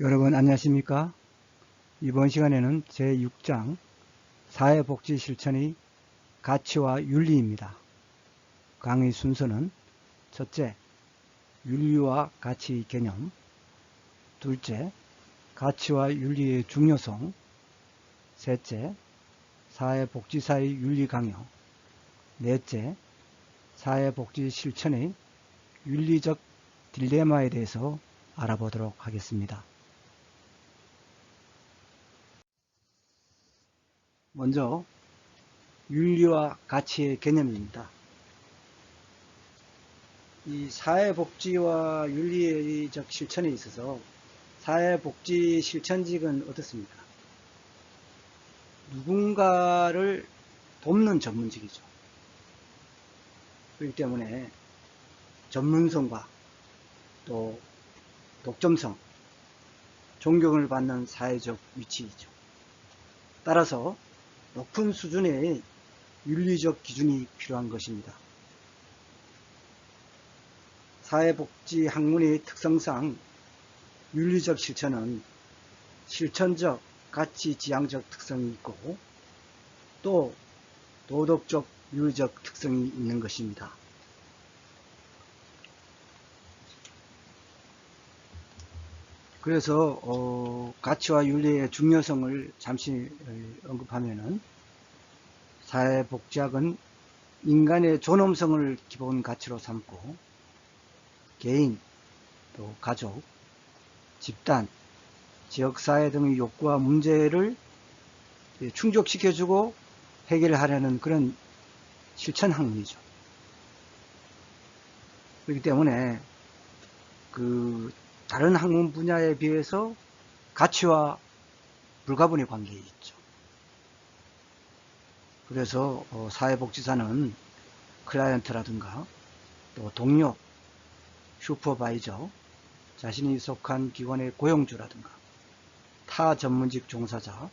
여러분 안녕하십니까? 이번 시간에는 제6장 사회복지 실천의 가치와 윤리입니다. 강의 순서는 첫째, 윤리와 가치의 개념, 둘째, 가치와 윤리의 중요성, 셋째, 사회복지사의 윤리 강요, 넷째, 사회복지 실천의 윤리적 딜레마에 대해서 알아보도록 하겠습니다. 먼저 윤리와 가치의 개념입니다. 이 사회복지와 윤리적 실천에 있어서 사회복지 실천직은 어떻습니까? 누군가를 돕는 전문직이죠. 그렇기 때문에 전문성과 또 독점성, 존경을 받는 사회적 위치이죠. 따라서 높은 수준의 윤리적 기준이 필요한 것입니다. 사회복지 학문의 특성상 윤리적 실천은 실천적, 가치 지향적 특성이 있고 또 도덕적, 윤리적 특성이 있는 것입니다. 그래서 가치와 윤리의 중요성을 잠시 언급하면은 사회복지학은 인간의 존엄성을 기본 가치로 삼고 개인, 또 가족, 집단, 지역사회 등의 욕구와 문제를 충족시켜주고 해결하려는 그런 실천 학문이죠. 그렇기 때문에 다른 학문 분야에 비해서 가치와 불가분의 관계에 있죠. 그래서 사회복지사는 클라이언트라든가 또 동료, 슈퍼바이저, 자신이 속한 기관의 고용주라든가 타 전문직 종사자,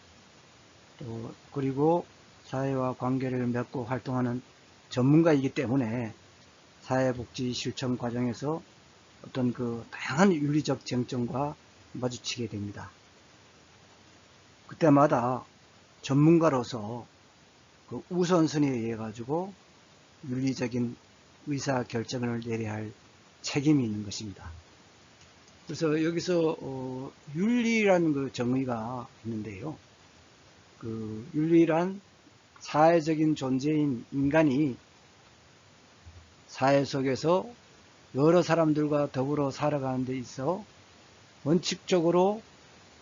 또 그리고 사회와 관계를 맺고 활동하는 전문가이기 때문에 사회복지 실천 과정에서 어떤 다양한 윤리적 쟁점과 마주치게 됩니다. 그때마다 전문가로서 우선순위에 의해 가지고 윤리적인 의사 결정을 내려야 할 책임이 있는 것입니다. 그래서 여기서 윤리라는 정의가 있는데요. 윤리란 사회적인 존재인 인간이 사회 속에서 여러 사람들과 더불어 살아가는 데 있어 원칙적으로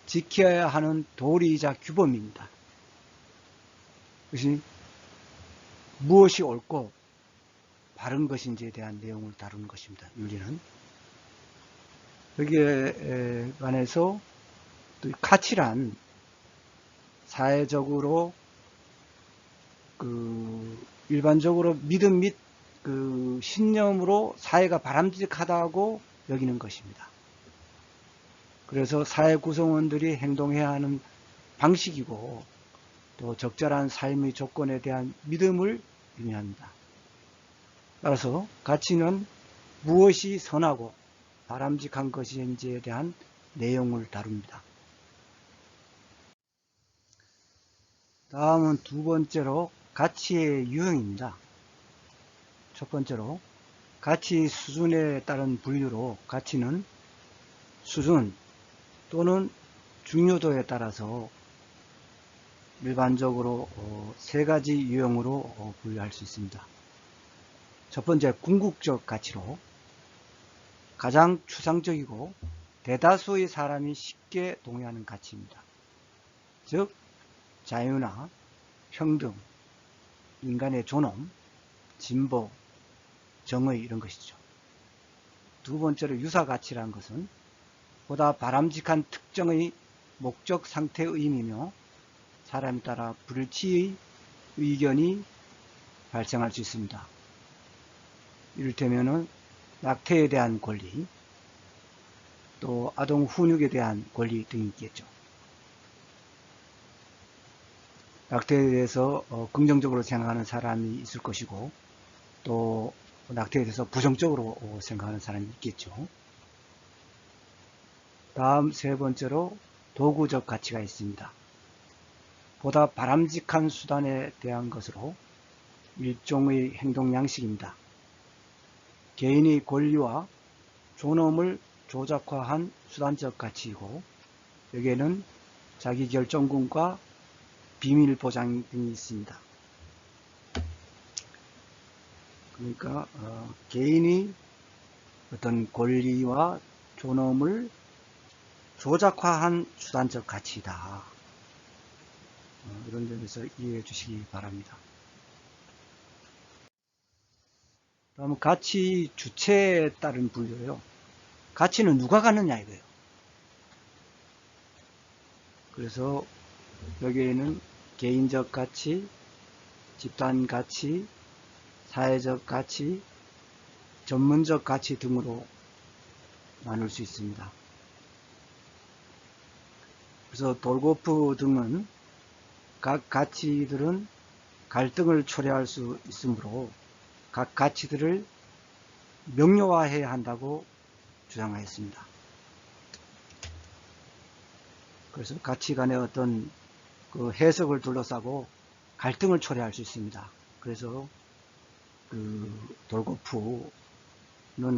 지켜야 하는 도리이자 규범입니다. 그것이 무엇이 옳고 바른 것인지에 대한 내용을 다루는 것입니다. 윤리는. 여기에 관해서 또 가치란 사회적으로 일반적으로 믿음 및 신념으로 사회가 바람직하다고 여기는 것입니다. 그래서 사회 구성원들이 행동해야 하는 방식이고 또 적절한 삶의 조건에 대한 믿음을 의미합니다. 따라서 가치는 무엇이 선하고 바람직한 것인지에 대한 내용을 다룹니다. 다음은 두 번째로 가치의 유형입니다. 첫 번째로 가치 수준에 따른 분류로 가치는 수준 또는 중요도에 따라서 일반적으로 세 가지 유형으로 분류할 수 있습니다. 첫 번째, 궁극적 가치로 가장 추상적이고 대다수의 사람이 쉽게 동의하는 가치입니다. 즉 자유나 평등, 인간의 존엄, 진보, 정의 이런 것이죠. 두 번째로 유사가치라는 것은 보다 바람직한 특정의 목적 상태의 의미며 사람에 따라 불치의 의견이 발생할 수 있습니다. 이를테면은 낙태에 대한 권리, 또 아동 훈육에 대한 권리 등이 있겠죠. 낙태에 대해서 긍정적으로 생각하는 사람이 있을 것이고 또 낙태에 대해서 부정적으로 생각하는 사람이 있겠죠. 다음 세 번째로 도구적 가치가 있습니다. 보다 바람직한 수단에 대한 것으로 일종의 행동 양식입니다. 개인의 권리와 존엄을 조작화한 수단적 가치이고, 여기에는 자기결정권과 비밀 보장 등이 있습니다. 그러니까 개인이 어떤 권리와 존엄을 조작화한 수단적 가치이다. 이런 점에서 이해해 주시기 바랍니다. 다음 가치 주체에 따른 분류요. 가치는 누가 갖느냐 이거예요. 그래서 여기에는 개인적 가치, 집단 가치, 사회적 가치, 전문적 가치 등으로 나눌 수 있습니다. 그래서 돌고프 등은 각 가치들은 갈등을 초래할 수 있으므로 각 가치들을 명료화해야 한다고 주장하였습니다. 그래서 가치 간의 어떤 그 해석을 둘러싸고 갈등을 초래할 수 있습니다. 그래서 그 돌고프는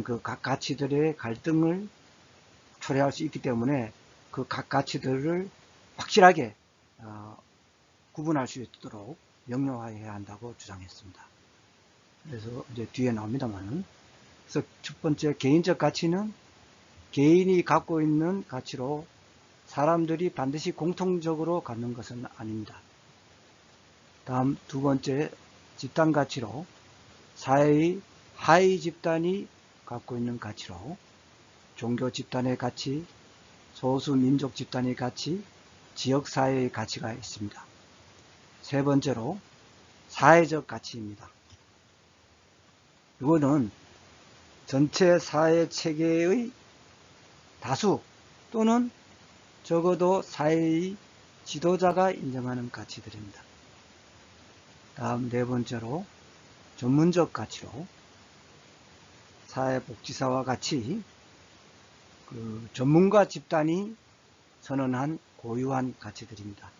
그 각 가치들의 갈등을 초래할 수 있기 때문에 그 각 가치들을 확실하게 구분할 수 있도록 명료화해야 한다고 주장했습니다. 그래서 이제 뒤에 나옵니다만은, 그래서 첫 번째 개인적 가치는 개인이 갖고 있는 가치로 사람들이 반드시 공통적으로 갖는 것은 아닙니다. 다음 두 번째 집단 가치로 사회의 하위 집단이 갖고 있는 가치로 종교 집단의 가치, 소수 민족 집단의 가치, 지역사회의 가치가 있습니다. 세 번째로 사회적 가치입니다. 이거는 전체 사회 체계의 다수 또는 적어도 사회의 지도자가 인정하는 가치들입니다. 다음 네 번째로 전문적 가치로 사회복지사와 같이 그 전문가 집단이 선언한 고유한 가치들입니다.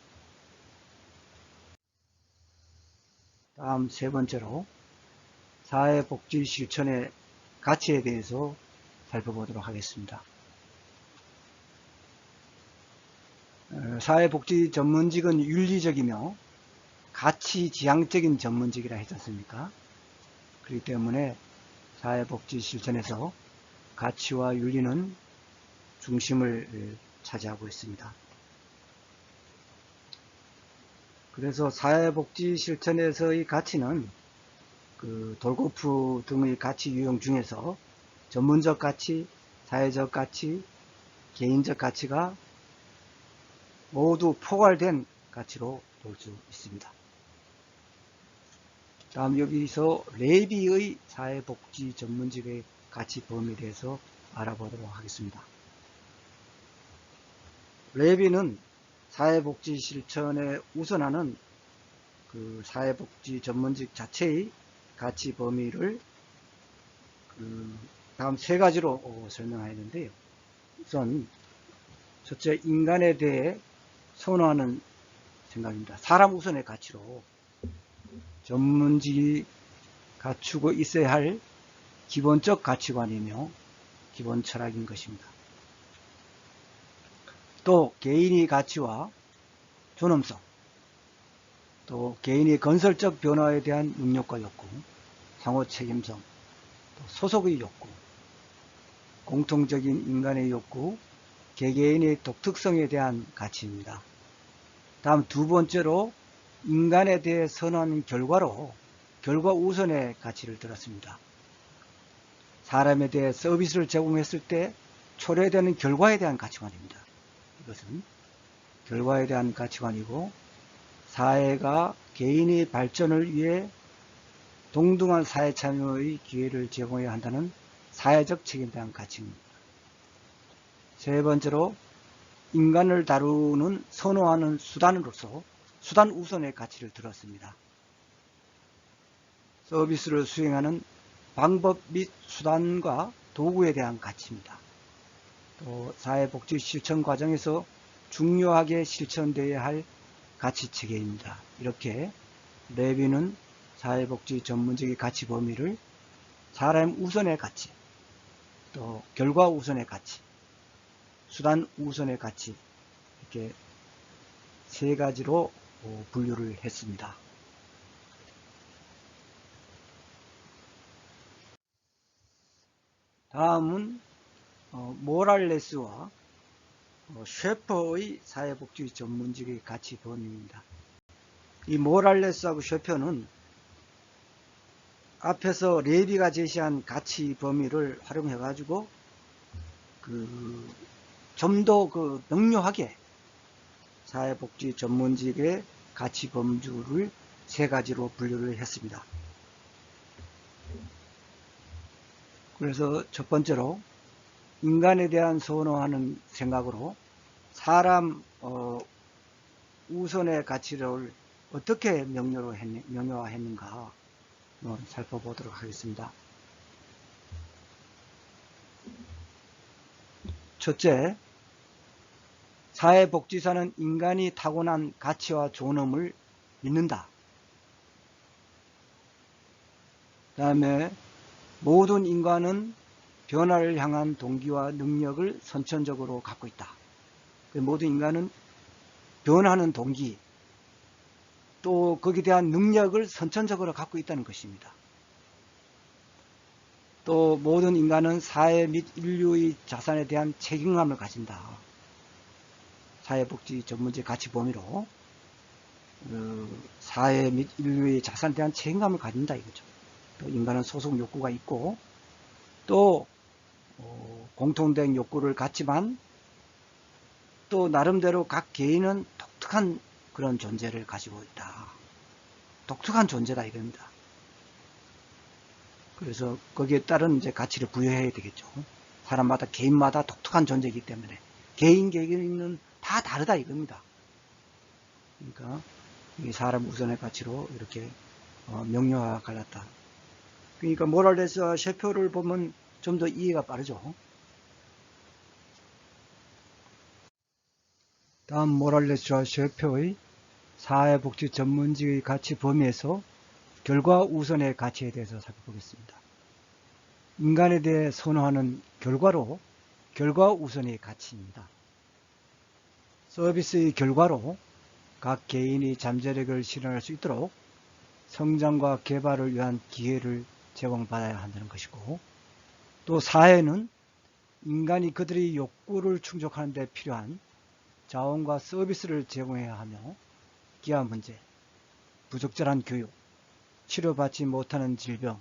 다음 세 번째로 사회복지 실천의 가치에 대해서 살펴보도록 하겠습니다. 사회복지 전문직은 윤리적이며 가치지향적인 전문직이라 했지 않습니까? 그렇기 때문에 사회복지 실천에서 가치와 윤리는 중심을 차지하고 있습니다. 그래서 사회복지 실천에서의 가치는 그 돌고프 등의 가치 유형 중에서 전문적 가치, 사회적 가치, 개인적 가치가 모두 포괄된 가치로 볼 수 있습니다. 다음 여기서 레비의 사회복지 전문직의 가치 범위에 대해서 알아보도록 하겠습니다. 레비는 사회복지 실천에 우선하는 그 사회복지 전문직 자체의 가치 범위를 다음 세 가지로 설명하였는데요. 우선 첫째, 인간에 대해 선호하는 생각입니다. 사람 우선의 가치로 전문직이 갖추고 있어야 할 기본적 가치관이며 기본 철학인 것입니다. 또 개인의 가치와 존엄성, 또 개인의 건설적 변화에 대한 능력과 욕구, 상호 책임성, 또 소속의 욕구, 공통적인 인간의 욕구, 개개인의 독특성에 대한 가치입니다. 다음 두 번째로 인간에 대해 선호하는 결과로 결과 우선의 가치를 들었습니다. 사람에 대해 서비스를 제공했을 때 초래되는 결과에 대한 가치관입니다. 이것은 결과에 대한 가치관이고, 사회가 개인의 발전을 위해 동등한 사회 참여의 기회를 제공해야 한다는 사회적 책임에 대한 가치입니다. 세 번째로 인간을 다루는 선호하는 수단으로서 수단 우선의 가치를 들었습니다. 서비스를 수행하는 방법 및 수단과 도구에 대한 가치입니다. 또 사회복지 실천 과정에서 중요하게 실천되어야 할 가치체계입니다. 이렇게 레위는 사회복지 전문적인 가치 범위를 사람 우선의 가치, 또 결과 우선의 가치, 수단 우선의 가치, 이렇게 세 가지로 분류를 했습니다. 다음은 모랄레스와 셰퍼의 사회복지 전문직의 가치 범위입니다. 이 모랄레스하고 셰퍼는 앞에서 레비가 제시한 가치 범위를 활용해 가지고 좀 더 명료하게 사회복지 전문직의 가치 범주를 세 가지로 분류를 했습니다. 그래서 첫 번째로 인간에 대한 선호하는 생각으로 사람 우선의 가치를 어떻게 명료화했는가 한번 살펴보도록 하겠습니다. 첫째, 사회복지사는 인간이 타고난 가치와 존엄을 믿는다. 그 다음에 모든 인간은 변화를 향한 동기와 능력을 선천적으로 갖고 있다. 모든 인간은 변화하는 동기, 또 거기에 대한 능력을 선천적으로 갖고 있다는 것입니다. 또 모든 인간은 사회 및 인류의 자산에 대한 책임감을 가진다. 사회복지 전문직 가치 범위로 사회 및 인류의 자산에 대한 책임감을 가진다 이거죠. 또 인간은 소속 욕구가 있고 또 공통된 욕구를 갖지만 또 나름대로 각 개인은 독특한 그런 존재를 가지고 있다. 독특한 존재다 이겁니다. 그래서 거기에 따른 이제 가치를 부여해야 되겠죠. 사람마다 개인마다 독특한 존재이기 때문에 개인은 다 다르다 이겁니다. 그러니까 이 사람 우선의 가치로 이렇게 명료화가 갈랐다. 그러니까 모랄레스와 셰퍼를 보면 좀 더 이해가 빠르죠. 다음 모랄레스와 셰퍼의 사회복지 전문직의 가치 범위에서 결과 우선의 가치에 대해서 살펴보겠습니다. 인간에 대해 선호하는 결과로 결과 우선의 가치입니다. 서비스의 결과로 각 개인이 잠재력을 실현할 수 있도록 성장과 개발을 위한 기회를 제공받아야 한다는 것이고, 또 사회는 인간이 그들의 욕구를 충족하는 데 필요한 자원과 서비스를 제공해야 하며 기아 문제, 부적절한 교육, 치료받지 못하는 질병,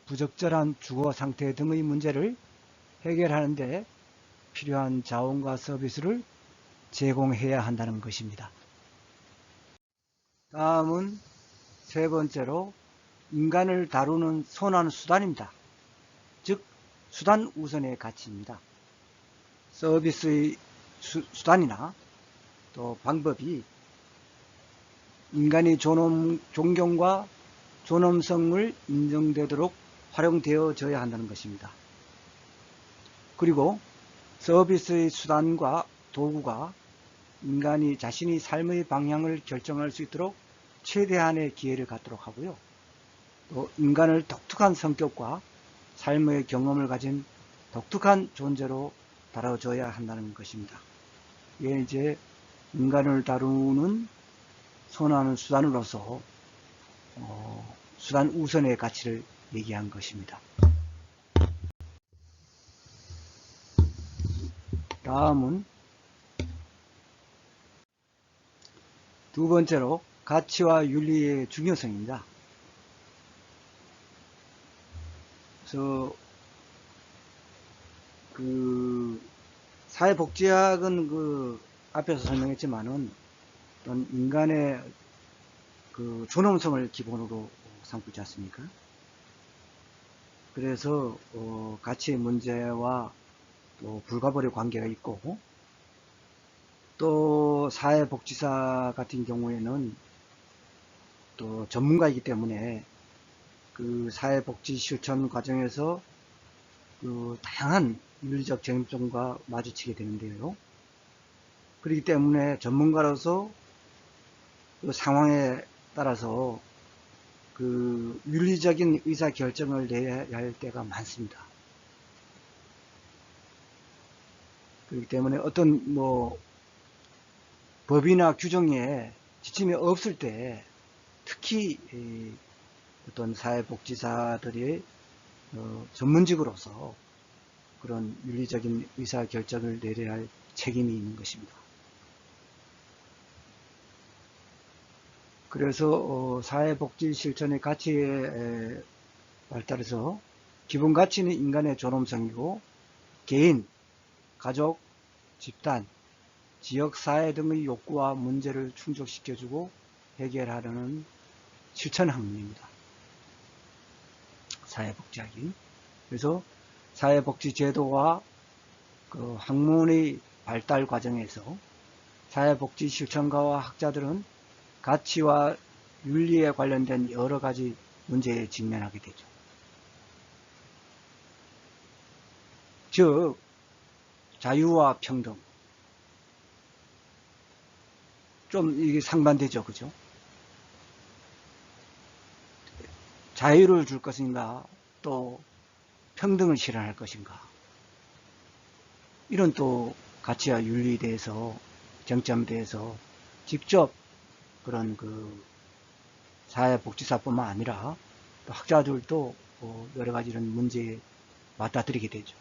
부적절한 주거 상태 등의 문제를 해결하는 데 필요한 자원과 서비스를 제공해야 한다는 것입니다. 다음은 세 번째로 인간을 다루는 선호하는 수단입니다. 즉 수단 우선의 가치입니다. 서비스의 수단이나 또 방법이 인간의 존경과 존엄성을 인정되도록 활용되어져야 한다는 것입니다. 그리고 서비스의 수단과 도구가 인간이 자신이 삶의 방향을 결정할 수 있도록 최대한의 기회를 갖도록 하고요. 또 인간을 독특한 성격과 삶의 경험을 가진 독특한 존재로 다뤄줘야 한다는 것입니다. 이게 이제 인간을 다루는 선호하는 수단으로서 수단 우선의 가치를 얘기한 것입니다. 다음은 두 번째로 가치와 윤리의 중요성입니다. 그래서 사회복지학은 앞에서 설명했지만은 어떤 인간의 존엄성을 기본으로 삼고 있지 않습니까? 그래서 가치의 문제와 또 불가벌의 관계가 있고, 또 사회복지사 같은 경우에는 또 전문가이기 때문에 그 사회복지 실천 과정에서 다양한 윤리적 쟁점과 마주치게 되는데요. 그렇기 때문에 전문가로서 그 상황에 따라서 그 윤리적인 의사 결정을 내야 할 때가 많습니다. 그렇기 때문에 어떤 뭐 법이나 규정에 지침이 없을 때 특히 어떤 사회복지사들이 전문직으로서 그런 윤리적인 의사결정을 내려야 할 책임이 있는 것입니다. 그래서 사회복지 실천의 가치에 발달해서 기본 가치는 인간의 존엄성이고 개인, 가족, 집단, 지역, 사회 등의 욕구와 문제를 충족시켜주고 해결하려는 실천 학문입니다. 사회복지학이. 그래서 사회복지 제도와 그 학문의 발달 과정에서 사회복지 실천가와 학자들은 가치와 윤리에 관련된 여러 가지 문제에 직면하게 되죠. 즉, 자유와 평등. 좀 이게 상반되죠, 그죠? 자유를 줄 것인가, 또 평등을 실현할 것인가. 이런 또 가치와 윤리에 대해서, 정점에 대해서 직접 그런 그 사회복지사뿐만 아니라 또 학자들도 여러 가지 이런 문제에 맞닥뜨리게 되죠.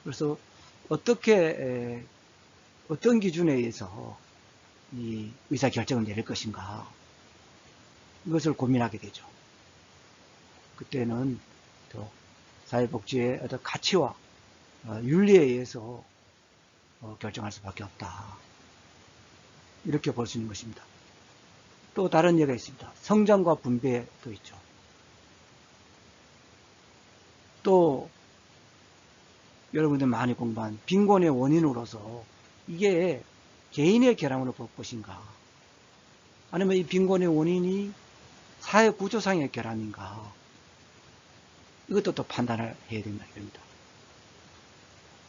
그래서 어떻게 어떤 기준에 의해서 이 의사결정을 내릴 것인가 이것을 고민하게 되죠. 그때는 또 사회복지의 어떤 가치와 윤리에 의해서 결정할 수밖에 없다. 이렇게 볼 수 있는 것입니다. 또 다른 예가 있습니다. 성장과 분배도 있죠. 또 여러분들 많이 공부한 빈곤의 원인으로서 이게 개인의 결함으로 볼 것인가 아니면 이 빈곤의 원인이 사회 구조상의 결함인가 이것도 또 판단을 해야 된다 이겁니다.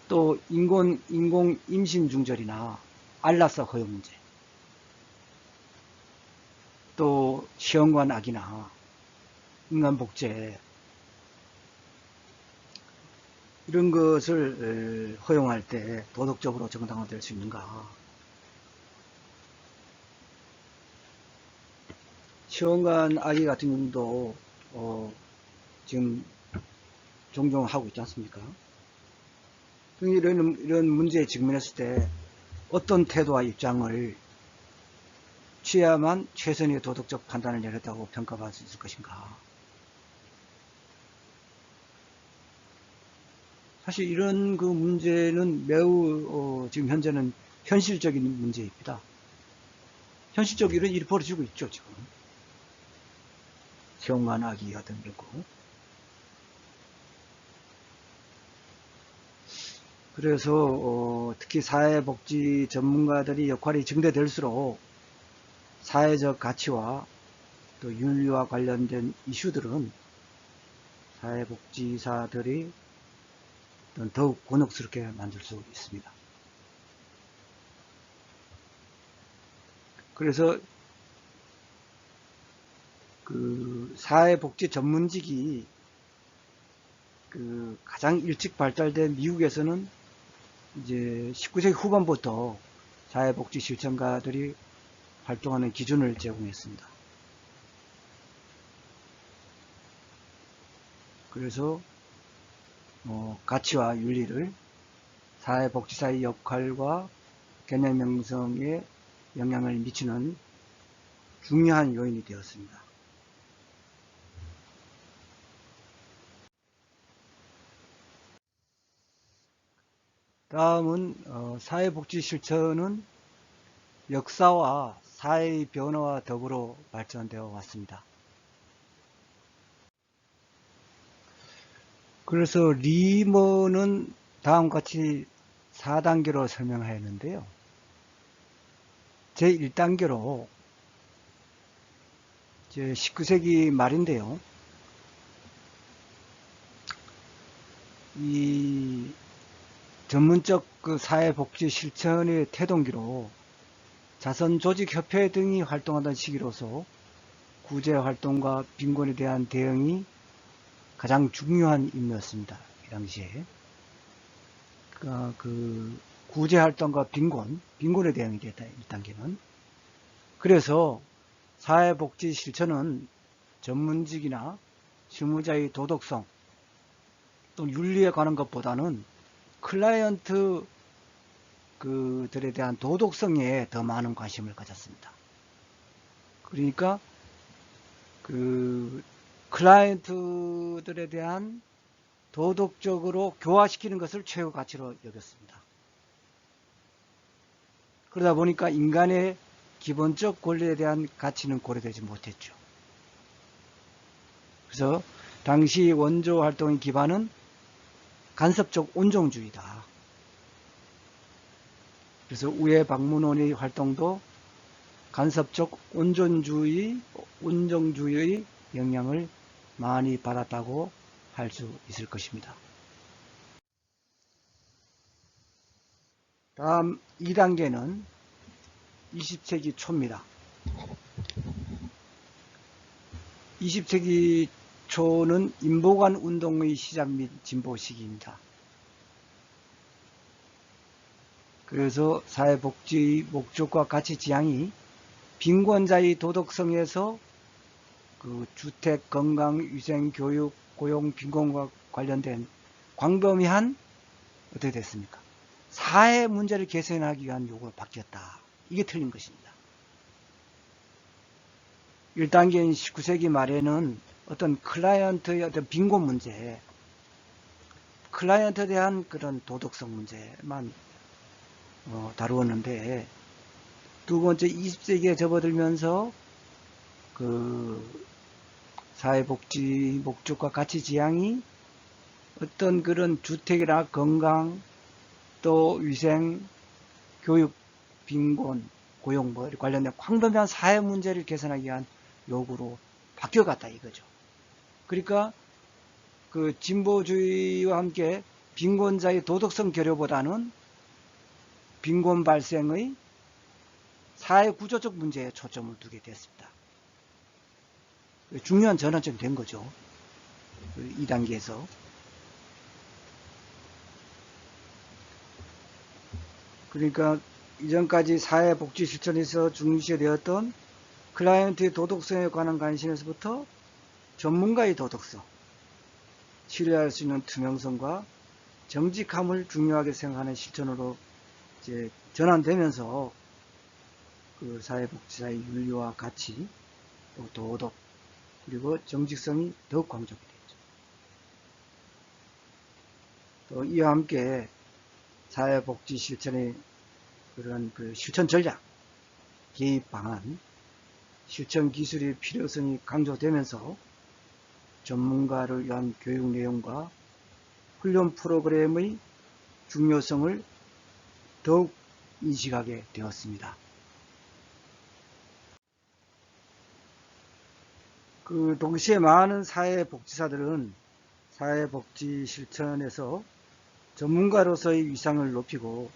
또 인공 임신 중절이나 안락사 허용 문제 또 시험관 악이나 인간복제 이런 것을 허용할 때 도덕적으로 정당화될 수 있는가. 시험관 아기 같은 경우도 지금 종종 하고 있지 않습니까? 이런 문제에 직면했을 때 어떤 태도와 입장을 취해야만 최선의 도덕적 판단을 내렸다고 평가받을 수 있을 것인가. 사실 이런 그 문제는 매우 지금 현재는 현실적인 문제입니다. 현실적으로 이런 일이 벌어지고 있죠, 지금. 시험관하기 같은 경우. 그래서 특히 사회복지 전문가들이 역할이 증대될수록 사회적 가치와 또 윤리와 관련된 이슈들은 사회복지사들이 더욱 곤혹스럽게 만들 수 있습니다. 그래서 그 사회복지 전문직이 그 가장 일찍 발달된 미국에서는 이제 19세기 후반부터 사회복지 실천가들이 활동하는 기준을 제공했습니다. 그래서 가치와 윤리를 사회복지사의 역할과 개념 형성에 영향을 미치는 중요한 요인이 되었습니다. 다음은 사회복지 실천은 역사와 사회의 변화와 더불어 발전되어 왔습니다. 그래서 리먼은 다음과 같이 4단계로 설명하였는데요. 제1단계로 19세기 말인데요. 이 전문적 그 사회복지 실천의 태동기로 자선조직협회 등이 활동하던 시기로서 구제활동과 빈곤에 대한 대응이 가장 중요한 임무였습니다. 이 당시에. 그 구제활동과 빈곤에 대응이 됐다. 1단계는. 그래서 사회복지 실천은 전문직이나 실무자의 도덕성 또 윤리에 관한 것보다는 클라이언트 그들에 대한 도덕성에 더 많은 관심을 가졌습니다. 그러니까 그 클라이언트들에 대한 도덕적으로 교화시키는 것을 최고 가치로 여겼습니다. 그러다 보니까 인간의 기본적 권리에 대한 가치는 고려되지 못했죠. 그래서 당시 원조 활동의 기반은 간섭적 온정주의다. 그래서 우에 박문원의 활동도 간섭적 온정주의의 영향을 많이 받았다고 할 수 있을 것입니다. 다음 2단계는 20세기 초입니다. 20세기 초는 인보관 운동의 시작 및 진보 시기입니다. 그래서 사회복지의 목적과 가치 지향이 빈곤자의 도덕성에서 그 주택, 건강, 위생, 교육, 고용, 빈곤과 관련된 광범위한 어떻게 됐습니까? 사회 문제를 개선하기 위한 요구로 바뀌었다. 이게 틀린 것입니다. 1단계인 19세기 말에는 어떤 클라이언트의 어떤 빈곤 문제, 클라이언트에 대한 그런 도덕성 문제만 다루었는데, 두 번째 20세기에 접어들면서 그 사회복지 목적과 가치 지향이 어떤 그런 주택이나 건강 또 위생, 교육, 빈곤, 고용 뭐 관련된 광범위한 사회 문제를 개선하기 위한 요구로 바뀌어갔다 이거죠. 그러니까 그 진보주의와 함께 빈곤자의 도덕성 결여보다는 빈곤 발생의 사회 구조적 문제에 초점을 두게 됐습니다. 중요한 전환점이 된 거죠. 2단계에서. 그러니까 이전까지 사회복지 실천에서 중시되었던 클라이언트의 도덕성에 관한 관심에서부터 전문가의 도덕성, 신뢰할 수 있는 투명성과 정직함을 중요하게 생각하는 실천으로 이제 전환되면서 그 사회복지사의 윤리와 가치, 또 도덕, 그리고 정직성이 더욱 강조가 되죠. 또 이와 함께 사회복지 실천의 그런 그 실천 전략, 개입 방안, 실천 기술의 필요성이 강조되면서 전문가를 위한 교육 내용과 훈련 프로그램의 중요성을 더욱 인식하게 되었습니다. 그 동시에 많은 사회복지사들은 사회복지 실천에서 전문가로서의 위상을 높이고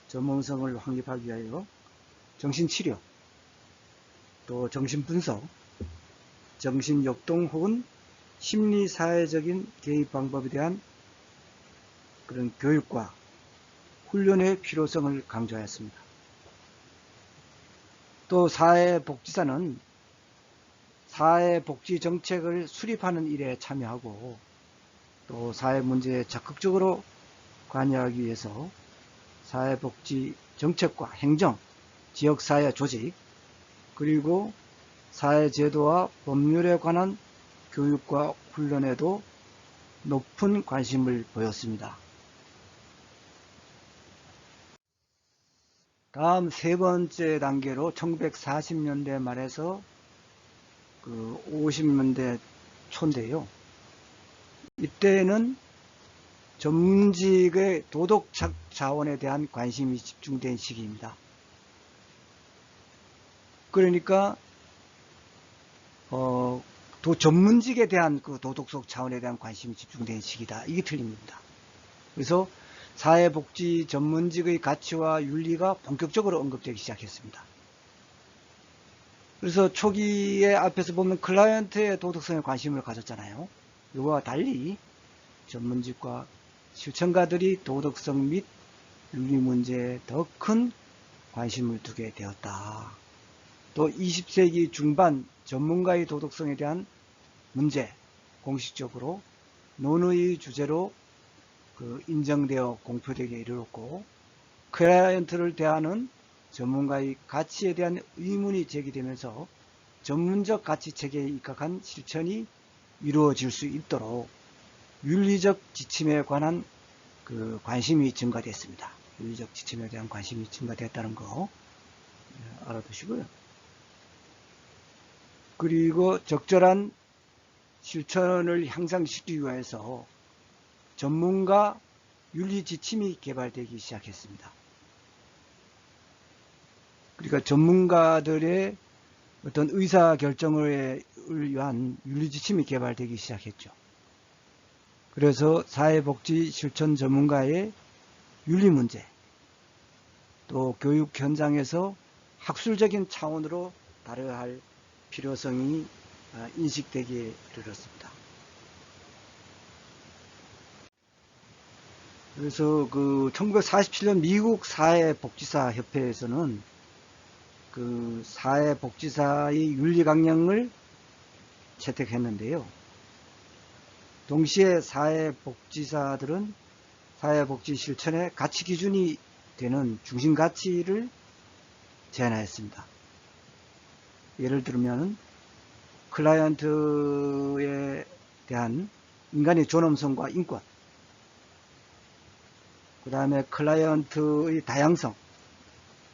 전문성을 확립하기 위하여 정신치료, 또 정신분석, 정신역동 혹은 심리사회적인 개입 방법에 대한 그런 교육과 훈련의 필요성을 강조하였습니다. 또 사회복지사는 사회복지 정책을 수립하는 일에 참여하고 또 사회문제에 적극적으로 관여하기 위해서 사회복지 정책과 행정, 지역사회 조직, 그리고 사회제도와 법률에 관한 교육과 훈련에도 높은 관심을 보였습니다. 다음 세 번째 단계로 1940년대 말에서 그 50년대 초인데요. 이때는 전문직의 도덕 자원에 대한 관심이 집중된 시기입니다. 그러니까 또 전문직에 대한 그 도덕적 자원에 대한 관심이 집중된 시기다. 이게 틀립니다. 그래서 사회복지 전문직의 가치와 윤리가 본격적으로 언급되기 시작했습니다. 그래서 초기에 앞에서 보면 클라이언트의 도덕성에 관심을 가졌잖아요. 이거와 달리 전문직과 실천가들이 도덕성 및 윤리 문제에 더 큰 관심을 두게 되었다. 또 20세기 중반 전문가의 도덕성에 대한 문제, 공식적으로 논의 주제로 인정되어 공표되게 이르렀고, 클라이언트를 대하는 전문가의 가치에 대한 의문이 제기되면서 전문적 가치 체계에 입각한 실천이 이루어질 수 있도록 윤리적 지침에 관한 관심이 증가됐습니다. 윤리적 지침에 대한 관심이 증가됐다는 거 알아두시고요. 그리고 적절한 실천을 향상시키기 위해서 전문가 윤리 지침이 개발되기 시작했습니다. 그러니까 전문가들의 어떤 의사결정을 위한 윤리 지침이 개발되기 시작했죠. 그래서 사회복지 실천 전문가의 윤리 문제, 또 교육 현장에서 학술적인 차원으로 다뤄야 할 필요성이 인식되기에 이르렀습니다. 그래서 1947년 미국 사회복지사 협회에서는 사회복지사의 윤리 강령을 채택했는데요. 동시에 사회복지사들은 사회복지 실천의 가치 기준이 되는 중심 가치를 제안하였습니다. 예를 들면 클라이언트에 대한 인간의 존엄성과 인권, 그 다음에 클라이언트의 다양성,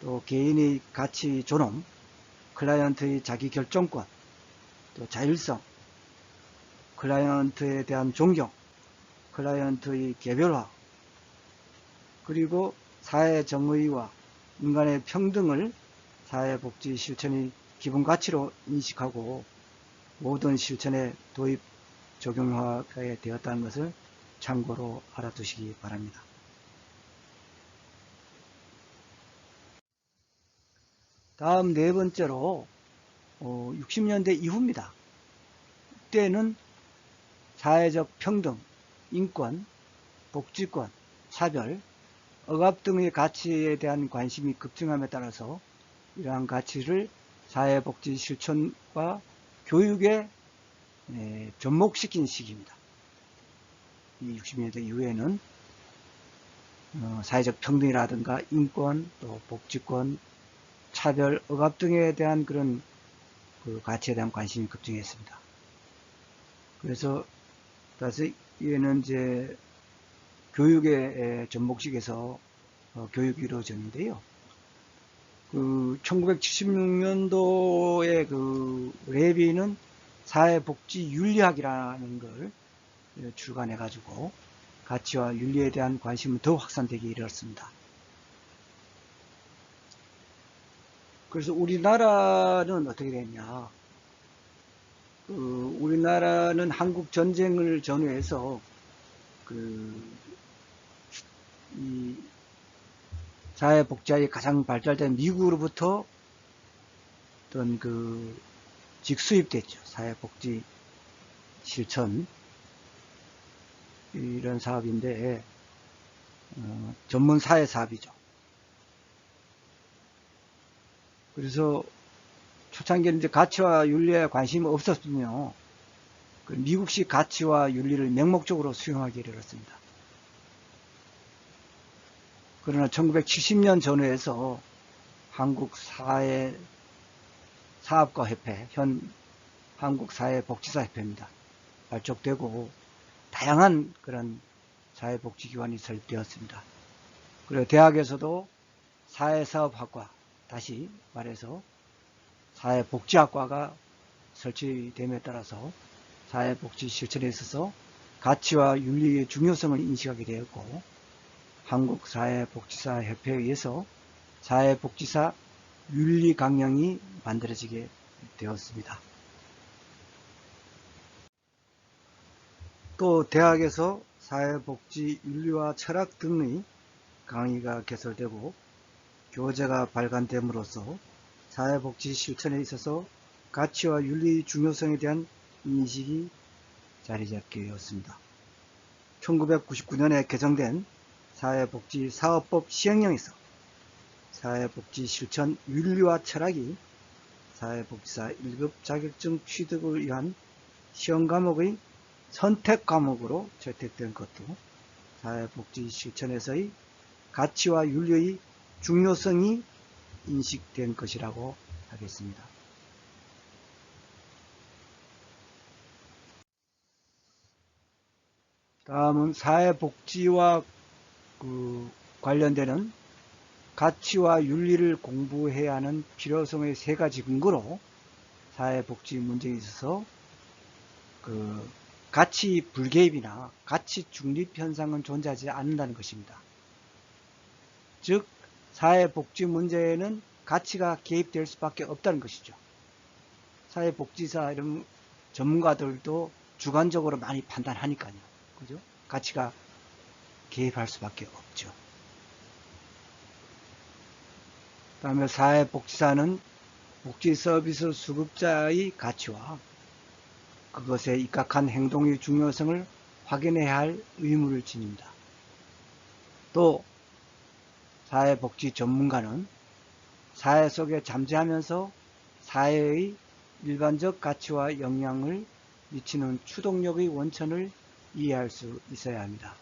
또 개인의 가치 존엄, 클라이언트의 자기결정권, 또 자율성, 클라이언트에 대한 존경, 클라이언트의 개별화, 그리고 사회정의와 인간의 평등을 사회복지 실천의 기본 가치로 인식하고 모든 실천에 도입, 적용하게 되었다는 것을 참고로 알아두시기 바랍니다. 다음 네 번째로 60년대 이후입니다. 이때는 사회적 평등, 인권, 복지권, 차별, 억압 등의 가치에 대한 관심이 급증함에 따라서 이러한 가치를 사회복지 실천과 교육에 접목시킨 시기입니다. 이 60년대 이후에는 사회적 평등이라든가 인권, 또 복지권, 차별, 억압 등에 대한 그런 가치에 대한 관심이 급증했습니다. 그래서 얘는 이제 교육에 접목식에서 교육이 이루어졌는데요. 1976년도에 레비는 사회복지 윤리학이라는 걸 출간해 가지고 가치와 윤리에 대한 관심은 더 확산되기 이르렀습니다. 그래서 우리나라는 어떻게 됐냐? 우리나라는 한국 전쟁을 전후해서 이 사회복지학이 가장 발달된 미국으로부터 어떤 직수입됐죠. 사회복지 실천 이런 사업인데 전문 사회 사업이죠. 그래서 초창기에는 이제 가치와 윤리에 관심이 없었으며 미국식 가치와 윤리를 맹목적으로 수용하기 이르렀습니다. 그러나 1970년 전후에서 한국사회사업가협회, 현 한국사회복지사협회입니다. 발족되고 다양한 그런 사회복지기관이 설립되었습니다. 그리고 대학에서도 사회사업학과, 다시 말해서 사회복지학과가 설치됨에 따라서 사회복지 실천에 있어서 가치와 윤리의 중요성을 인식하게 되었고, 한국사회복지사협회에 의해서 사회복지사 윤리 강령이 만들어지게 되었습니다. 또 대학에서 사회복지 윤리와 철학 등의 강의가 개설되고 교재가 발간됨으로써 사회복지 실천에 있어서 가치와 윤리의 중요성에 대한 인식이 자리잡게 되었습니다. 1999년에 개정된 사회복지사업법 시행령에서 사회복지 실천 윤리와 철학이 사회복지사 1급 자격증 취득을 위한 시험과목의 선택과목으로 채택된 것도 사회복지 실천에서의 가치와 윤리의 중요성이 인식된 것이라고 하겠습니다. 다음은 사회복지와 관련되는 가치와 윤리를 공부해야 하는 필요성의 세 가지 근거로 사회복지 문제에 있어서 가치 불개입이나 가치 중립 현상은 존재하지 않는다는 것입니다. 즉 사회복지 문제에는 가치가 개입될 수밖에 없다는 것이죠. 사회복지사 이런 전문가들도 주관적으로 많이 판단하니까요. 그죠? 가치가 개입할 수밖에 없죠. 그 다음에 사회복지사는 복지서비스 수급자의 가치와 그것에 입각한 행동의 중요성을 확인해야 할 의무를 지닙니다. 또 사회복지 전문가는 사회 속에 잠재하면서 사회의 일반적 가치와 영향을 미치는 추동력의 원천을 이해할 수 있어야 합니다.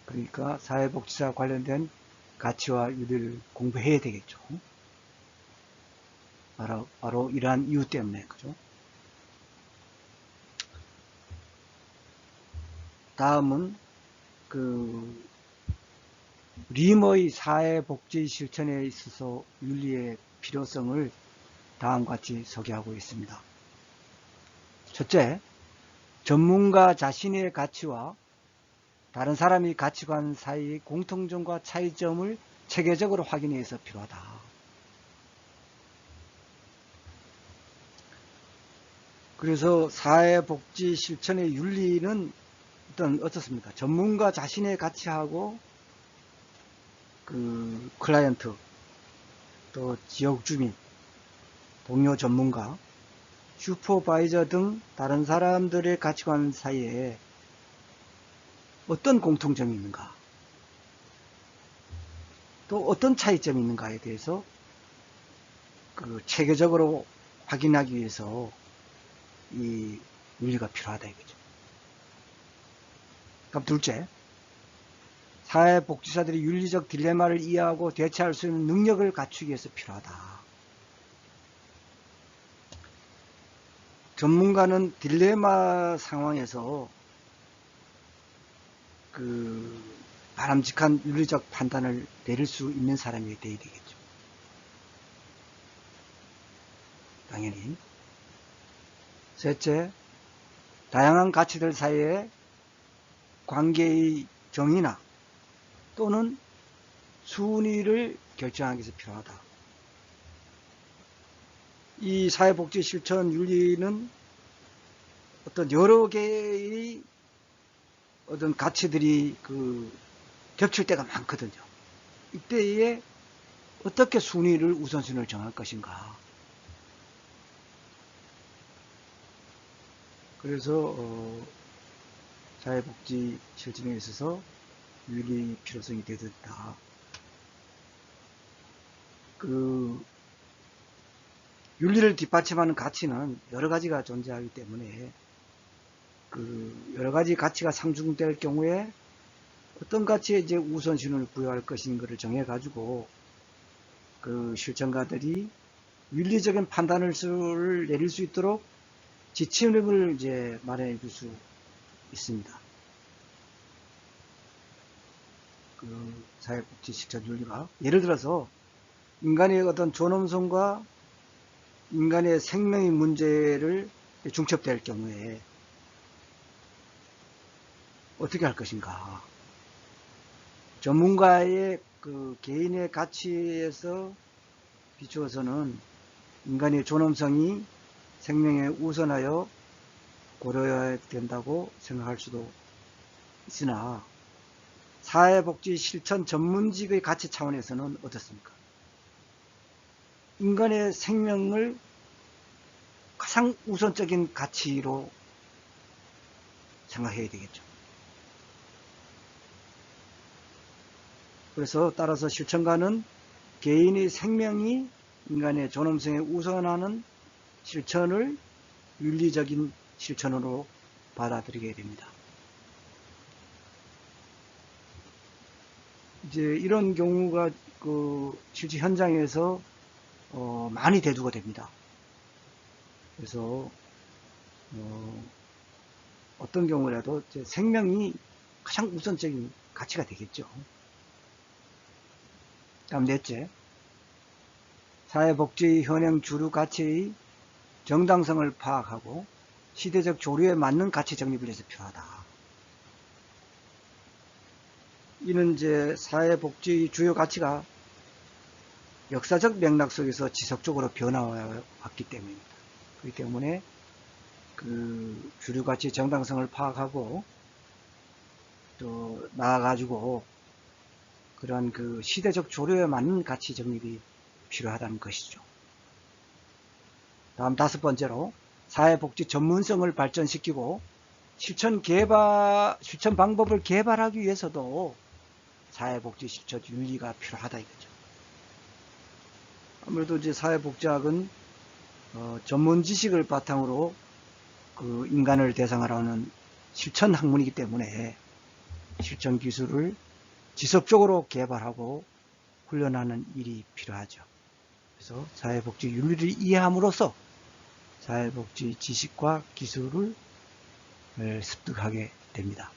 그러니까 사회복지사 관련된 가치와 윤리를 공부해야 되겠죠. 바로 이러한 이유 때문에, 그죠? 다음은 림의 사회복지 실천에 있어서 윤리의 필요성을 다음과 같이 소개하고 있습니다. 첫째, 전문가 자신의 가치와 다른 사람의 가치관 사이의 공통점과 차이점을 체계적으로 확인해서 필요하다. 그래서 사회복지 실천의 윤리는 어떻습니까? 전문가 자신의 가치하고 클라이언트, 또 지역 주민, 동료 전문가, 슈퍼바이저 등 다른 사람들의 가치관 사이에 어떤 공통점이 있는가, 또 어떤 차이점이 있는가에 대해서 체계적으로 확인하기 위해서 이 윤리가 필요하다 이거죠. 그럼 둘째, 사회복지사들이 윤리적 딜레마를 이해하고 대처할 수 있는 능력을 갖추기 위해서 필요하다. 전문가는 딜레마 상황에서 바람직한 윤리적 판단을 내릴 수 있는 사람이 되어야 되겠죠. 당연히. 셋째, 다양한 가치들 사이에 관계의 정의나 또는 순위를 결정하기 위해서 필요하다. 이 사회복지 실천 윤리는 어떤 여러 개의 어떤 가치들이 겹칠 때가 많거든요. 이때에 어떻게 순위를 우선순위를 정할 것인가. 그래서 사회복지 실천에 있어서 윤리 필요성이 되었다. 윤리를 뒷받침하는 가치는 여러 가지가 존재하기 때문에 여러 가지 가치가 상충될 경우에 어떤 가치에 이제 우선순위를 부여할 것인가를 정해 가지고 실천가들이 윤리적인 판단을 내릴 수 있도록 지침을 이제 마련해 줄 수 있습니다. 사회복지 실천 윤리가 예를 들어서 인간의 어떤 존엄성과 인간의 생명의 문제를 중첩될 경우에 어떻게 할 것인가. 전문가의 개인의 가치에서 비추어서는 인간의 존엄성이 생명에 우선하여 고려해야 된다고 생각할 수도 있으나 사회복지 실천 전문직의 가치 차원에서는 어떻습니까? 인간의 생명을 가장 우선적인 가치로 생각해야 되겠죠. 그래서 따라서 실천가는 개인의 생명이 인간의 존엄성에 우선하는 실천을 윤리적인 실천으로 받아들이게 됩니다. 이제 이런 경우가 실제 현장에서 많이 대두가 됩니다. 그래서 어떤 경우라도 생명이 가장 우선적인 가치가 되겠죠. 다음 넷째, 사회복지 현행 주류 가치의 정당성을 파악하고 시대적 조류에 맞는 가치 정립을 해서 필요하다. 이는 이제 사회복지 주요 가치가 역사적 맥락 속에서 지속적으로 변화해왔기 때문입니다. 그렇기 때문에 그 주류 가치 정당성을 파악하고 또 나아가지고 그러한 그 시대적 조류에 맞는 가치 정립이 필요하다는 것이죠. 다음 다섯 번째로 사회복지 전문성을 발전시키고 실천 방법을 개발하기 위해서도 사회복지 실천 윤리가 필요하다 이거죠. 아무래도 이제 사회복지학은 전문 지식을 바탕으로 그 인간을 대상으로 하는 실천 학문이기 때문에 실천 기술을 지속적으로 개발하고 훈련하는 일이 필요하죠. 그래서 사회복지 윤리를 이해함으로써 사회복지 지식과 기술을 습득하게 됩니다.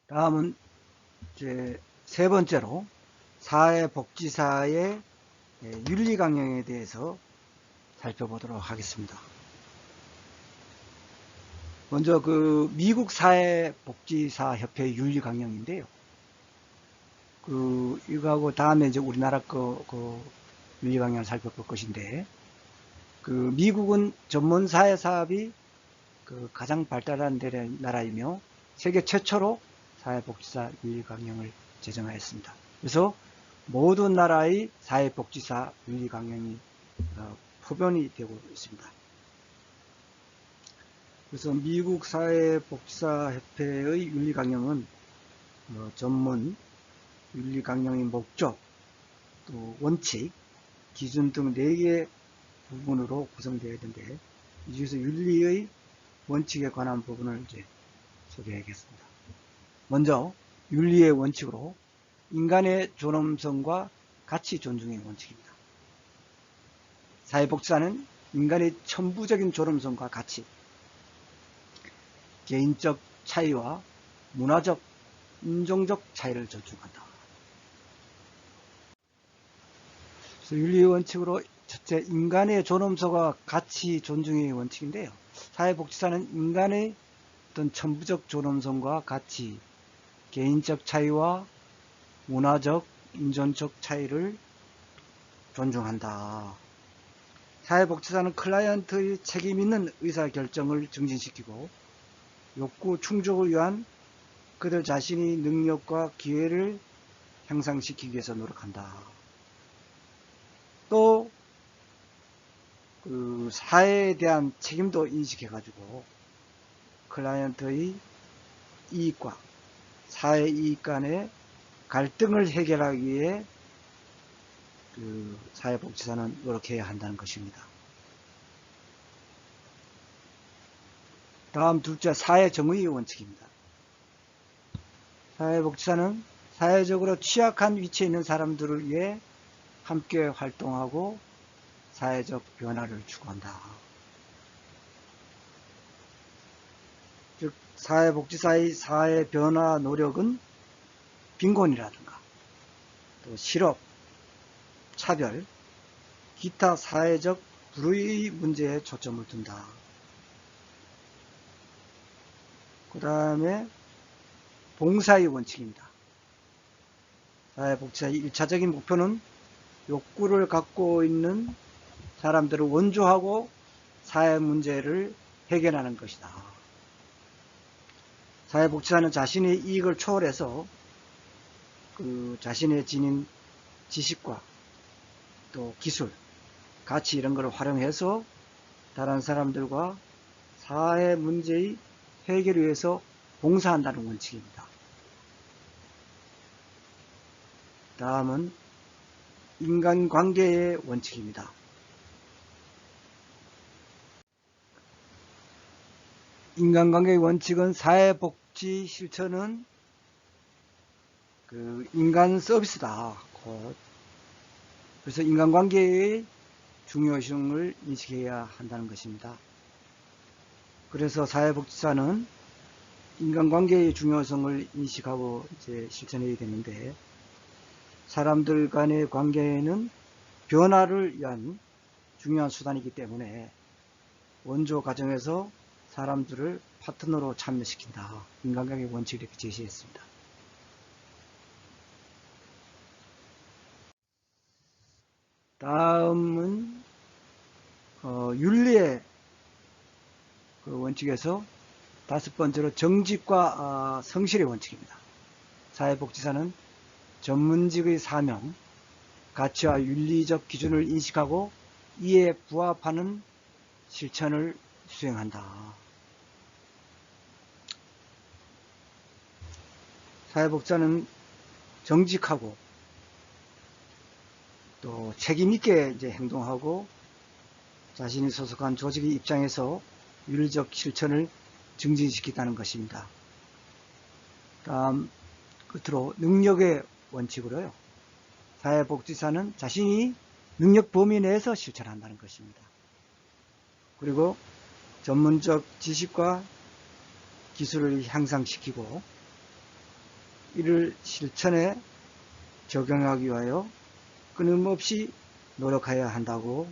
다음은 이제 세 번째로 사회복지사의 윤리 강령에 대해서 살펴보도록 하겠습니다. 먼저 그 미국 사회복지사 협회 윤리 강령인데요. 이거하고 다음에 이제 우리나라 그 윤리 강령을 살펴볼 것인데, 그 미국은 전문 사회 사업이 그 가장 발달한 나라이며 세계 최초로 사회복지사 윤리 강령을 제정하였습니다. 그래서 모든 나라의 사회복지사 윤리 강령이 포변이 되고 있습니다. 그래서 미국 사회복지사 협회의 윤리 강령은 전문 윤리 강령의 목적, 또 원칙, 기준 등 4개의 부분으로 구성되어야 되는데, 이 중에서 윤리의 원칙에 관한 부분을 이제 소개하겠습니다. 먼저 윤리의 원칙으로 인간의 존엄성과 가치 존중의 원칙입니다. 사회복지사는 인간의 천부적인 존엄성과 가치, 개인적 차이와 문화적, 인종적 차이를 존중한다. 그래서 윤리의 원칙으로 첫째, 인간의 존엄성과 가치 존중의 원칙인데요. 사회복지사는 인간의 어떤 천부적 존엄성과 가치, 개인적 차이와 문화적, 인종적 차이를 존중한다. 사회복지사는 클라이언트의 책임 있는 의사결정을 증진시키고 욕구 충족을 위한 그들 자신의 능력과 기회를 향상시키기 위해서 노력한다. 또 그 사회에 대한 책임도 인식해가지고 클라이언트의 이익과 사회 이익 간의 갈등을 해결하기 위해 그 사회복지사는 노력해야 한다는 것입니다. 다음 둘째, 사회정의의 원칙입니다. 사회복지사는 사회적으로 취약한 위치에 있는 사람들을 위해 함께 활동하고 사회적 변화를 추구한다. 즉 사회복지사의 사회 변화 노력은 빈곤이라든가 또 실업, 차별, 기타 사회적 불의 문제에 초점을 둔다. 그 다음에 봉사의 원칙입니다. 사회복지사의 1차적인 목표는 욕구를 갖고 있는 사람들을 원조하고 사회 문제를 해결하는 것이다. 사회복지사는 자신의 이익을 초월해서 자신의 지닌 지식과 또 기술, 가치 이런 것을 활용해서 다른 사람들과 사회 문제의 해결을 위해서 봉사한다는 원칙입니다. 다음은 인간관계의 원칙입니다. 인간관계의 원칙은 사회복지 실천은 인간 서비스다. 그래서 인간관계의 중요성을 인식해야 한다는 것입니다. 그래서 사회복지사는 인간관계의 중요성을 인식하고 이제 실천해야 되는데, 사람들 간의 관계는 변화를 위한 중요한 수단이기 때문에 원조 과정에서 사람들을 파트너로 참여시킨다. 인간관계 원칙을 이렇게 제시했습니다. 다음은 윤리의 원칙에서 다섯 번째로 정직과 성실의 원칙입니다. 사회복지사는 전문직의 사명, 가치와 윤리적 기준을 인식하고 이에 부합하는 실천을 수행한다. 사회복지사는 정직하고 또 책임있게 이제 행동하고 자신이 소속한 조직의 입장에서 윤리적 실천을 증진시키다는 것입니다. 다음 끝으로 능력의 원칙으로요. 사회복지사는 자신이 능력 범위 내에서 실천한다는 것입니다. 그리고 전문적 지식과 기술을 향상시키고 이를 실천에 적용하기 위하여 끊임없이 노력해야 한다고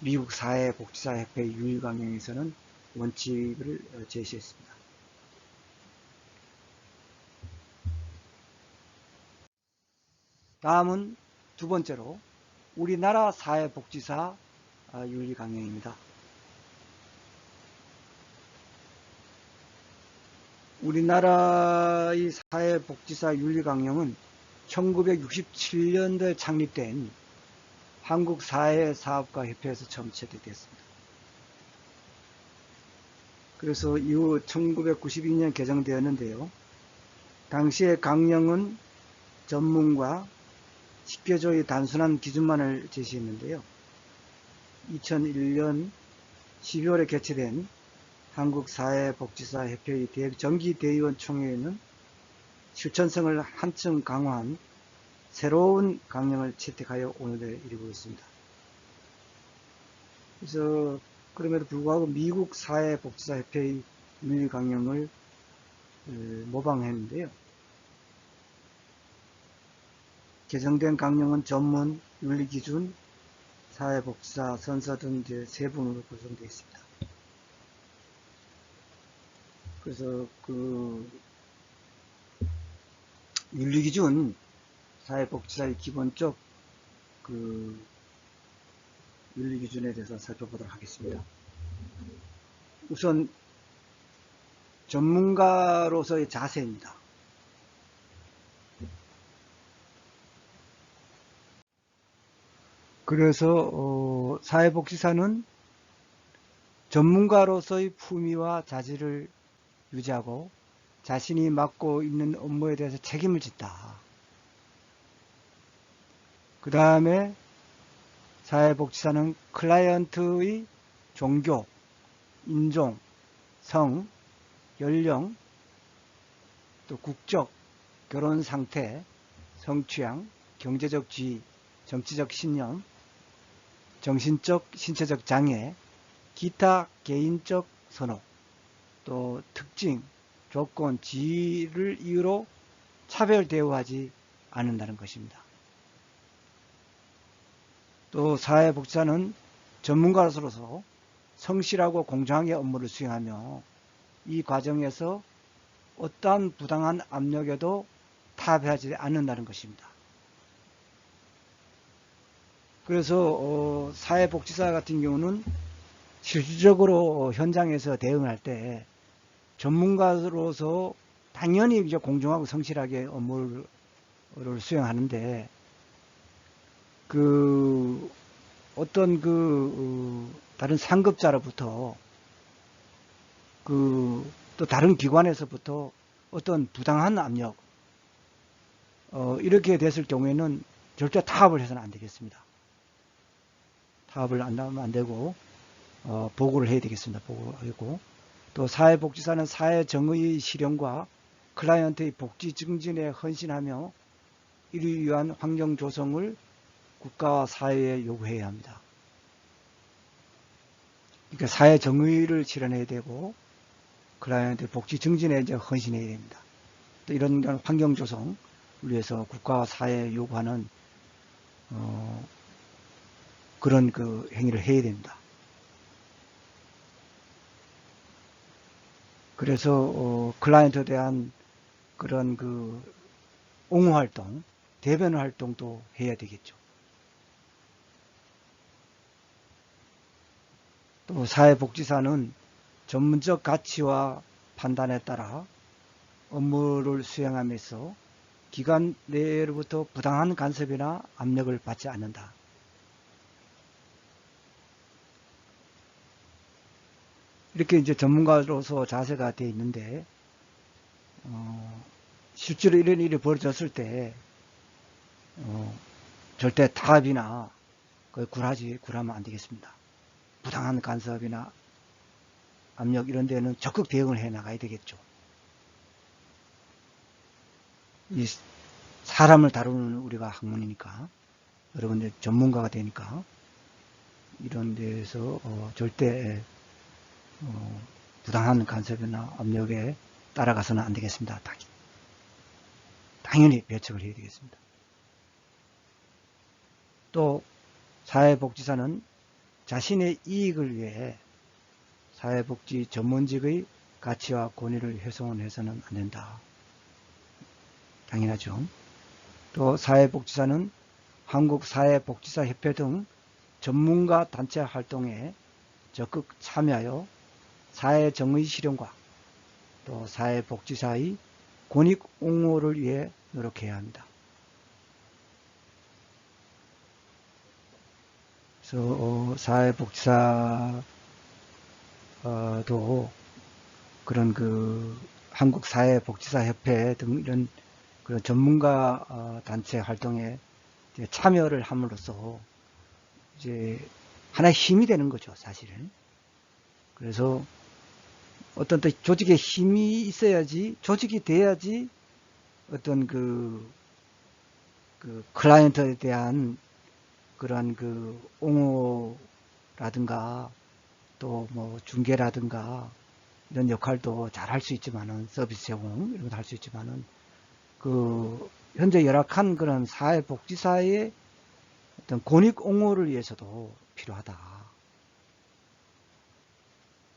미국 사회복지사협회 윤리강령에서는 원칙을 제시했습니다. 다음은 두 번째로 우리나라 사회복지사 윤리강령입니다. 우리나라의 사회복지사 윤리강령은 1967년도에 창립된 한국사회사업가협회에서 처음 채택됐습니다. 그래서 이후 1992년 개정되었는데요. 당시의 강령은 전문가, 식별조의 단순한 기준만을 제시했는데요. 2001년 12월에 개최된 한국사회복지사협회의 정기대의원 총회에는 실천성을 한층 강화한 새로운 강령을 채택하여 오늘에 이르고 있습니다. 그래서 그럼에도 불구하고 미국 사회복지사협회의 윤리 강령을 모방했는데요. 개정된 강령은 전문, 윤리기준, 사회복지사, 선서 등 이제 세 부분으로 구성되어 있습니다. 그래서 윤리기준, 사회복지사의 기본적 윤리기준에 대해서 살펴보도록 하겠습니다. 우선 전문가로서의 자세입니다. 그래서 사회복지사는 전문가로서의 품위와 자질을 유지하고 자신이 맡고 있는 업무에 대해서 책임을 진다. 그 다음에 사회복지사는 클라이언트의 종교, 인종, 성, 연령, 또 국적, 결혼 상태, 성취향, 경제적 지위, 정치적 신념, 정신적, 신체적 장애, 기타 개인적 선호, 또 특징, 조건, 지위를 이유로 차별 대우하지 않는다는 것입니다. 또 사회복지사는 전문가로서 성실하고 공정하게 업무를 수행하며 이 과정에서 어떠한 부당한 압력에도 타협하지 않는다는 것입니다. 그래서 사회복지사 같은 경우는 실질적으로 현장에서 대응할 때 전문가로서 당연히 이제 공정하고 성실하게 업무를 수행하는데, 그 어떤 다른 상급자로부터 또 다른 기관에서부터 어떤 부당한 압력, 이렇게 됐을 경우에는 절대 타협을 해서는 안 되겠습니다. 타협을 안 하면 안 되고, 보고를 해야 되겠습니다. 보고를 하고, 또 사회복지사는 사회정의 실현과 클라이언트의 복지 증진에 헌신하며 이를 위한 환경 조성을 국가와 사회에 요구해야 합니다. 그러니까 사회정의를 실현해야 되고 클라이언트 복지 증진에 이제 헌신해야 됩니다. 또 이런 환경 조성을 위해서 국가와 사회에 요구하는 그런 행위를 해야 됩니다. 그래서 클라이언트에 대한 그런 옹호 활동, 대변 활동도 해야 되겠죠. 또 사회복지사는 전문적 가치와 판단에 따라 업무를 수행하면서 기관 내로부터 부당한 간섭이나 압력을 받지 않는다. 이렇게 이제 전문가로서 자세가 되어 있는데, 실제로 이런 일이 벌어졌을 때 절대 타협이나 굴하면 안 되겠습니다. 부당한 간섭이나 압력 이런 데는 적극 대응을 해 나가야 되겠죠. 이 사람을 다루는 우리가 학문이니까, 여러분들 전문가가 되니까 이런 데에서 절대 부당한 간섭이나 압력에 따라가서는 안 되겠습니다. 당연히 배척을 해야 되겠습니다. 또 사회복지사는 자신의 이익을 위해 사회복지 전문직의 가치와 권위를 훼손해서는 안 된다. 당연하죠. 또 사회복지사는 한국사회복지사협회 등 전문가 단체 활동에 적극 참여하여 사회정의 실현과 또 사회복지사의 권익 옹호를 위해 노력해야 합니다. 그래서 사회복지사도 그런 한국사회복지사협회 등 이런 그런 전문가 단체 활동에 참여를 함으로써 이제 하나의 힘이 되는 거죠, 사실은. 그래서 어떤 또 조직에 힘이 있어야지, 조직이 돼야지 어떤 클라이언트에 대한 그러한 옹호라든가 또 뭐 중개라든가 이런 역할도 잘 할 수 있지만은, 서비스 제공 이런 것도 할 수 있지만은 현재 열악한 그런 사회복지사의 어떤 권익 옹호를 위해서도 필요하다.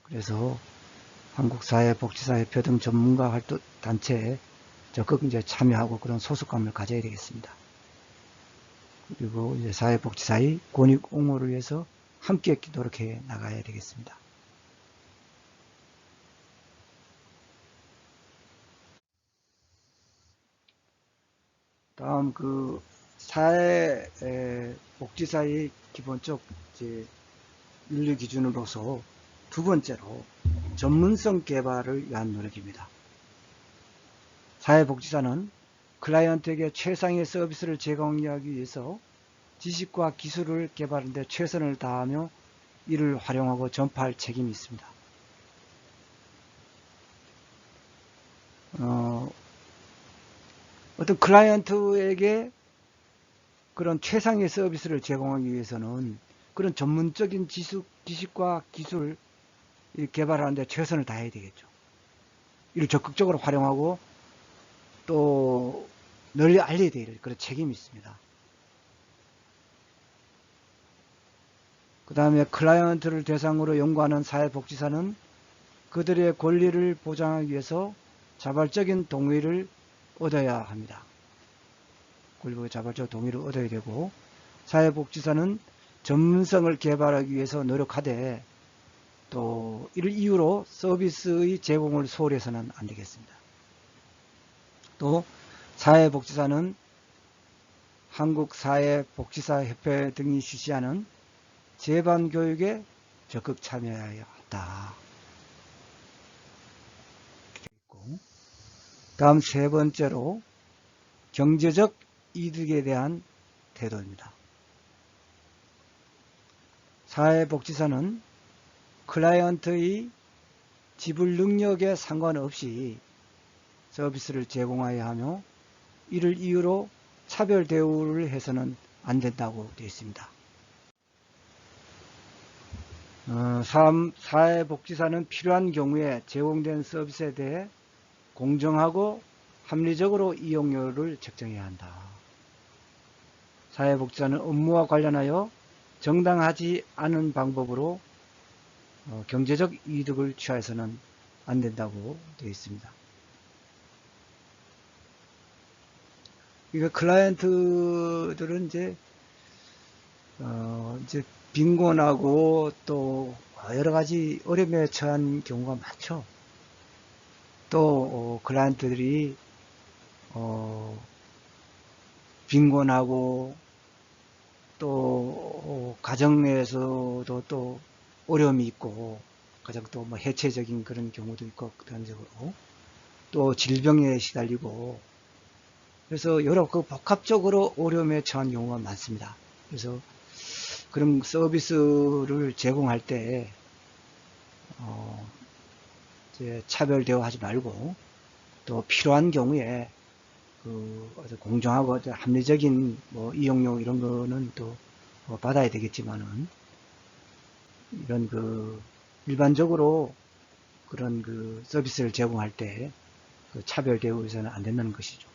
그래서 한국사회복지사협회 등 전문가 활동 단체에 적극 이제 참여하고 그런 소속감을 가져야 되겠습니다. 그리고 이제 사회복지사의 권익 옹호를 위해서 함께 노력해 나가야 되겠습니다. 다음 사회복지사의 기본적 이제 윤리 기준으로서 두 번째로 전문성 개발을 위한 노력입니다. 사회복지사는 클라이언트에게 최상의 서비스를 제공하기 위해서 지식과 기술을 개발하는 데 최선을 다하며 이를 활용하고 전파할 책임이 있습니다. 어떤 클라이언트에게 그런 최상의 서비스를 제공하기 위해서는 그런 전문적인 지식과 기술 개발하는 데 최선을 다해야 되겠죠. 이를 적극적으로 활용하고 또 널리 알려야 될 그런 책임이 있습니다. 그 다음에 클라이언트를 대상으로 연구하는 사회복지사는 그들의 권리를 보장하기 위해서 자발적인 동의를 얻어야 합니다. 권리보호 자발적 동의를 얻어야 되고, 사회복지사는 전문성을 개발하기 위해서 노력하되 또 이를 이유로 서비스의 제공을 소홀해서는 안 되겠습니다. 또 사회복지사는 한국사회복지사협회 등이 실시하는 재반교육에 적극 참여해야 한다. 다음 세 번째로 경제적 이득에 대한 태도입니다. 사회복지사는 클라이언트의 지불 능력에 상관없이 서비스를 제공해야 하며 이를 이유로 차별 대우를 해서는 안 된다고 되어 있습니다. 사회복지사는 필요한 경우에 제공된 서비스에 대해 공정하고 합리적으로 이용료를 책정해야 한다. 사회복지사는 업무와 관련하여 정당하지 않은 방법으로 경제적 이득을 취하해서는 안 된다고 되어 있습니다. 클라이언트들은 이제 빈곤하고 또 여러 가지 어려움에 처한 경우가 많죠. 또 클라이언트들이 빈곤하고 또 가정에서도 또 어려움이 있고 가정 또 뭐 해체적인 그런 경우도 있고 극단적으로 또 질병에 시달리고 그래서 여러 복합적으로 어려움에 처한 경우가 많습니다. 그래서 그런 서비스를 제공할 때 차별 대우하지 말고 또 필요한 경우에 공정하고 합리적인 뭐 이용료 이런 거는 또 받아야 되겠지만은 이런 일반적으로 그런 서비스를 제공할 때 차별 대우해서는 안 된다는 것이죠.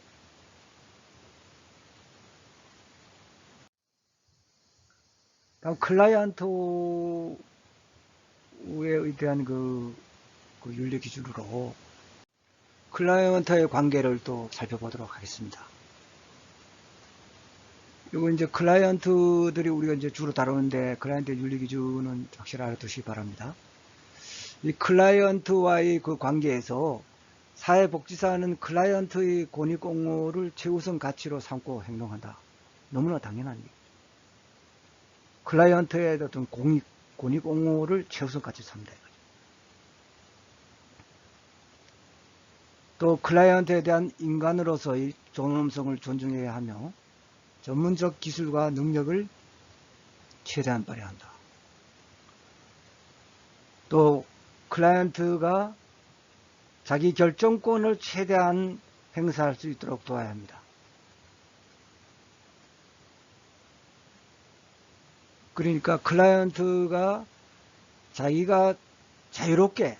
다음 클라이언트에 대한 윤리 기준으로 클라이언트의 관계를 또 살펴보도록 하겠습니다. 이거 이제 클라이언트들이 우리가 이제 주로 다루는데 클라이언트 윤리 기준은 확실히 알아두시기 바랍니다. 이 클라이언트와의 그 관계에서 사회복지사는 클라이언트의 권익공호를 최우선 가치로 삼고 행동한다. 너무나 당연한 일. 클라이언트의 어떤 권익공호를 최우선 가치로 삼는다. 또 클라이언트에 대한 인간으로서의 존엄성을 존중해야 하며 전문적 기술과 능력을 최대한 발휘한다. 또 클라이언트가 자기 결정권을 최대한 행사할 수 있도록 도와야 합니다. 그러니까 클라이언트가 자기가 자유롭게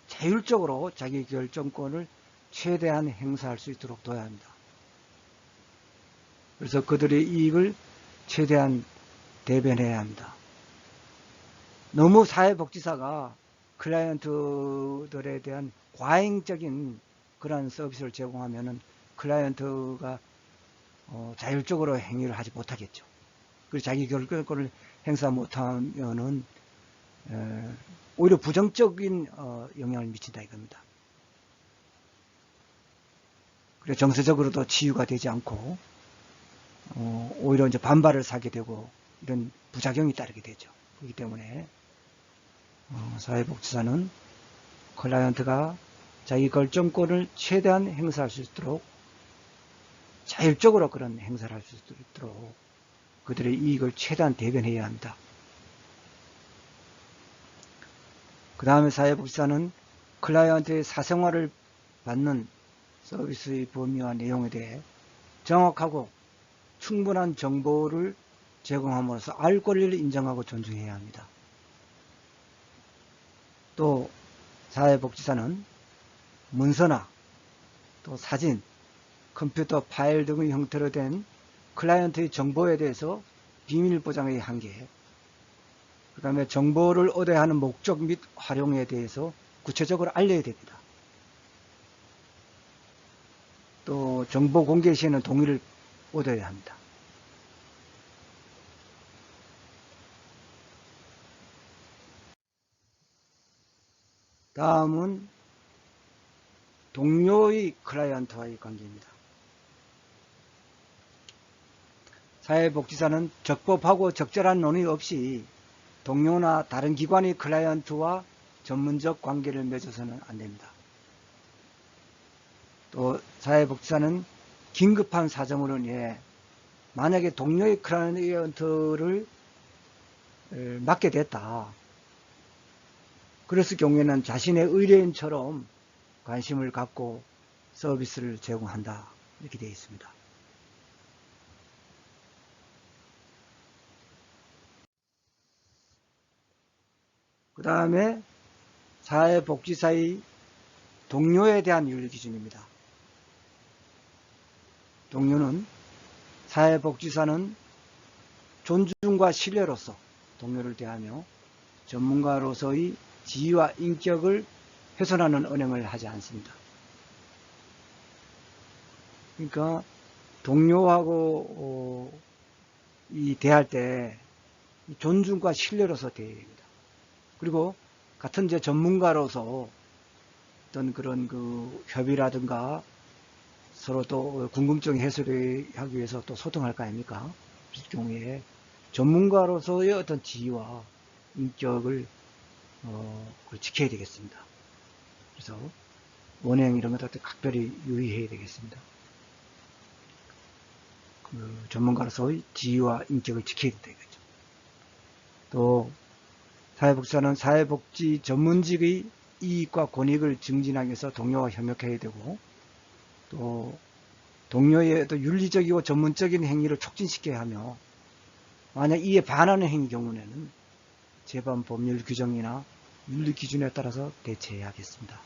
자율적으로 자기 결정권을 최대한 행사할 수 있도록 도와야 합니다. 그래서 그들의 이익을 최대한 대변해야 합니다. 너무 사회복지사가 클라이언트들에 대한 과잉적인 그러한 서비스를 제공하면은 클라이언트가 자율적으로 행위를 하지 못하겠죠. 그리고 자기 결정권을 행사 못하면은 오히려 부정적인 영향을 미친다 이겁니다. 그래서 정서적으로도 치유가 되지 않고 오히려 이제 반발을 사게 되고 이런 부작용이 따르게 되죠. 그렇기 때문에 사회복지사는 클라이언트가 자기 결정권을 최대한 행사할 수 있도록 자율적으로 그런 행사를 할 수 있도록 그들의 이익을 최대한 대변해야 합니다. 그 다음에 사회복지사는 클라이언트의 사생활을 받는 서비스의 범위와 내용에 대해 정확하고 충분한 정보를 제공함으로써 알 권리를 인정하고 존중해야 합니다. 또 사회복지사는 문서나 또 사진, 컴퓨터 파일 등의 형태로 된 클라이언트의 정보에 대해서 비밀 보장의 한계, 그 다음에 정보를 얻어야 하는 목적 및 활용에 대해서 구체적으로 알려야 됩니다. 또 정보 공개 시에는 동의를 얻어야 합니다. 다음은 동료의 클라이언트와의 관계입니다. 사회복지사는 적법하고 적절한 논의 없이 동료나 다른 기관의 클라이언트와 전문적 관계를 맺어서는 안 됩니다. 또 사회복지사는 긴급한 사정으로 인해 만약에 동료의 클라이언트를 맡게 됐다. 그랬을 경우에는 자신의 의뢰인처럼 관심을 갖고 서비스를 제공한다. 이렇게 되어 있습니다. 그 다음에 사회복지사의 동료에 대한 윤리기준입니다. 동료는 사회복지사는 존중과 신뢰로서 동료를 대하며 전문가로서의 지위와 인격을 훼손하는 언행을 하지 않습니다. 그러니까 동료하고 대할 때 존중과 신뢰로서 대해야 됩니다. 그리고 같은 이제 전문가로서 어떤 그런 그 협의라든가 서로 또 궁금증 해소를 하기 위해서 또 소통할 거 아닙니까? 그럴 경우에 전문가로서의 어떤 지위와 인격을 지켜야 되겠습니다. 그래서 원행 이런 것들 각별히 유의해야 되겠습니다. 그 전문가로서의 지위와 인격을 지켜야 되겠죠. 또 사회복지사는 사회복지 전문직의 이익과 권익을 증진하기 위해서 동료와 협력해야 되고, 또 동료의 또 윤리적이고 전문적인 행위를 촉진시켜야 하며, 만약 이에 반하는 행위 경우에는 제반 법률 규정이나 윤리 기준에 따라서 대처해야겠습니다.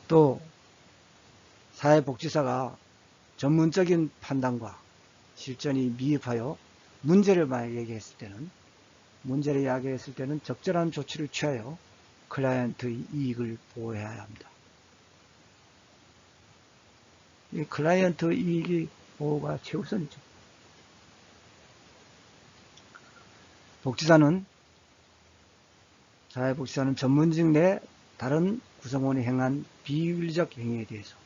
또 사회복지사가 전문적인 판단과 실전이 미흡하여 문제를 얘기했을 때는 적절한 조치를 취하여 클라이언트의 이익을 보호해야 합니다. 이 클라이언트 이익의 보호가 최우선이죠. 사회복지사는 전문직 내 다른 구성원이 행한 비윤리적 행위에 대해서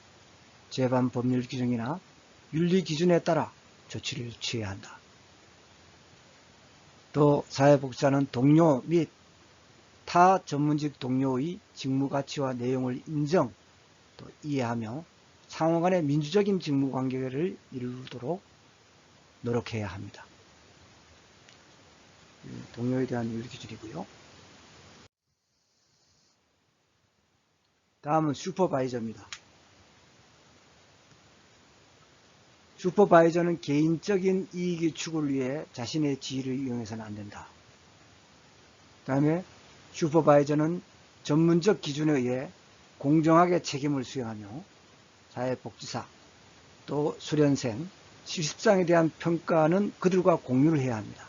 제반 법률 규정이나 윤리 기준에 따라 조치를 취해야 한다. 또 사회복지사는 동료 및 타 전문직 동료의 직무 가치와 내용을 인정, 또 이해하며 상호 간의 민주적인 직무 관계를 이루도록 노력해야 합니다. 동료에 대한 윤리 기준이고요. 다음은 슈퍼바이저입니다. 슈퍼바이저는 개인적인 이익의 추구를 위해 자신의 지위를 이용해서는 안 된다. 그 다음에 슈퍼바이저는 전문적 기준에 의해 공정하게 책임을 수행하며 사회복지사, 또 수련생, 실습생에 대한 평가는 그들과 공유를 해야 합니다.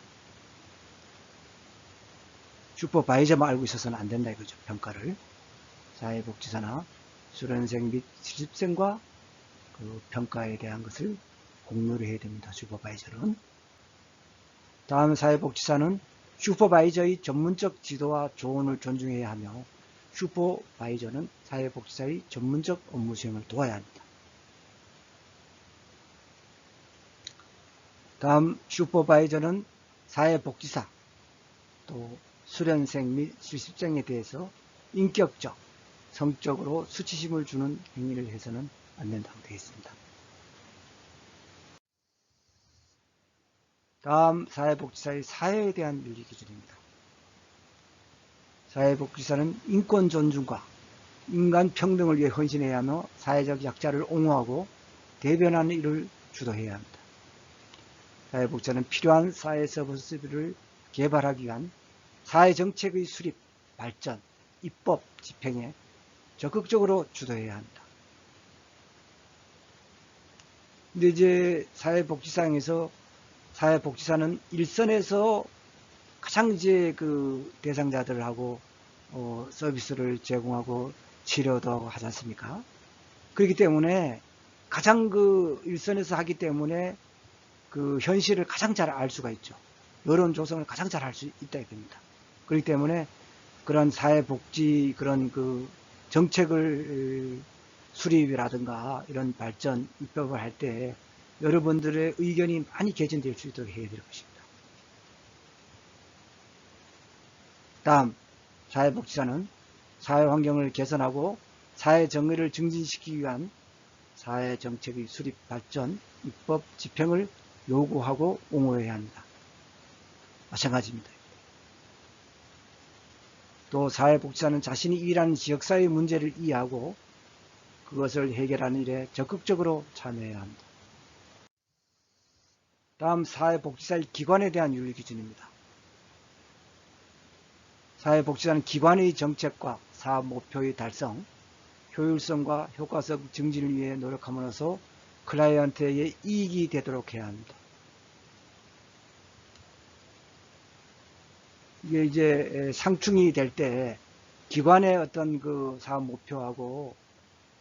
슈퍼바이저만 알고 있어서는 안 된다 이거죠. 평가를. 사회복지사나 수련생 및 실습생과 그 평가에 대한 것을 공유를 해야 됩니다. 슈퍼바이저는. 다음 사회복지사는 슈퍼바이저의 전문적 지도와 조언을 존중해야 하며, 슈퍼바이저는 사회복지사의 전문적 업무 수행을 도와야 합니다. 다음 슈퍼바이저는 사회복지사, 또 수련생 및 실습생에 대해서 인격적, 성적으로 수치심을 주는 행위를 해서는 안 된다고 되어 있습니다. 다음 사회복지사의 사회에 대한 윤리 기준입니다. 사회복지사는 인권 존중과 인간 평등을 위해 헌신해야 하며 사회적 약자를 옹호하고 대변하는 일을 주도해야 합니다. 사회복지사는 필요한 사회 서비스를 개발하기 위한 사회정책의 수립, 발전, 입법, 집행에 적극적으로 주도해야 합니다. 근데 이제 사회복지사는 일선에서 가장 이제 그 대상자들하고 서비스를 제공하고 치료도 하고 하지 않습니까? 그렇기 때문에 가장 그 일선에서 하기 때문에 그 현실을 가장 잘 알 수가 있죠. 여론 조성을 가장 잘 할 수 있다 이겁니다. 그렇기 때문에 그런 사회복지 그런 그 정책을 수립이라든가 이런 발전 입법을 할 때 여러분들의 의견이 많이 개진될 수 있도록 해야 될 것입니다. 다음, 사회복지사는 사회환경을 개선하고 사회정의를 증진시키기 위한 사회정책의 수립, 발전, 입법, 집행을 요구하고 옹호해야 합니다. 마찬가지입니다. 또 사회복지사는 자신이 일하는 지역사회의 문제를 이해하고 그것을 해결하는 일에 적극적으로 참여해야 합니다. 다음, 사회복지사의 기관에 대한 윤리기준입니다. 사회복지사는 기관의 정책과 사업 목표의 달성, 효율성과 효과성 증진을 위해 노력함으로써 클라이언트에게 이익이 되도록 해야 합니다. 이게 이제 상충이 될 때 기관의 어떤 그 사업 목표하고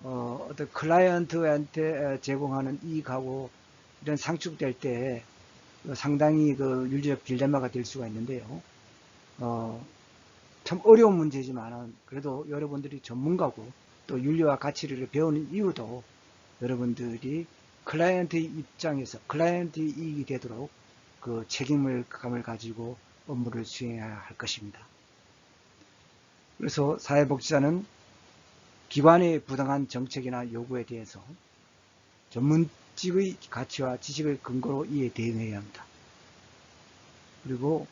어떤 클라이언트한테 제공하는 이익하고 이런 상충될 때 상당히 그 윤리적 딜레마가 될 수가 있는데요. 참 어려운 문제지만 그래도 여러분들이 전문가고 또 윤리와 가치를 배우는 이유도 여러분들이 클라이언트의 입장에서 클라이언트의 이익이 되도록 그 책임감을 가지고 업무를 수행해야 할 것입니다. 그래서 사회복지사는 기관의 부당한 정책이나 요구에 대해서 전문직의 가치와 지식을 근거로 이에 대응해야 합니다. 그리고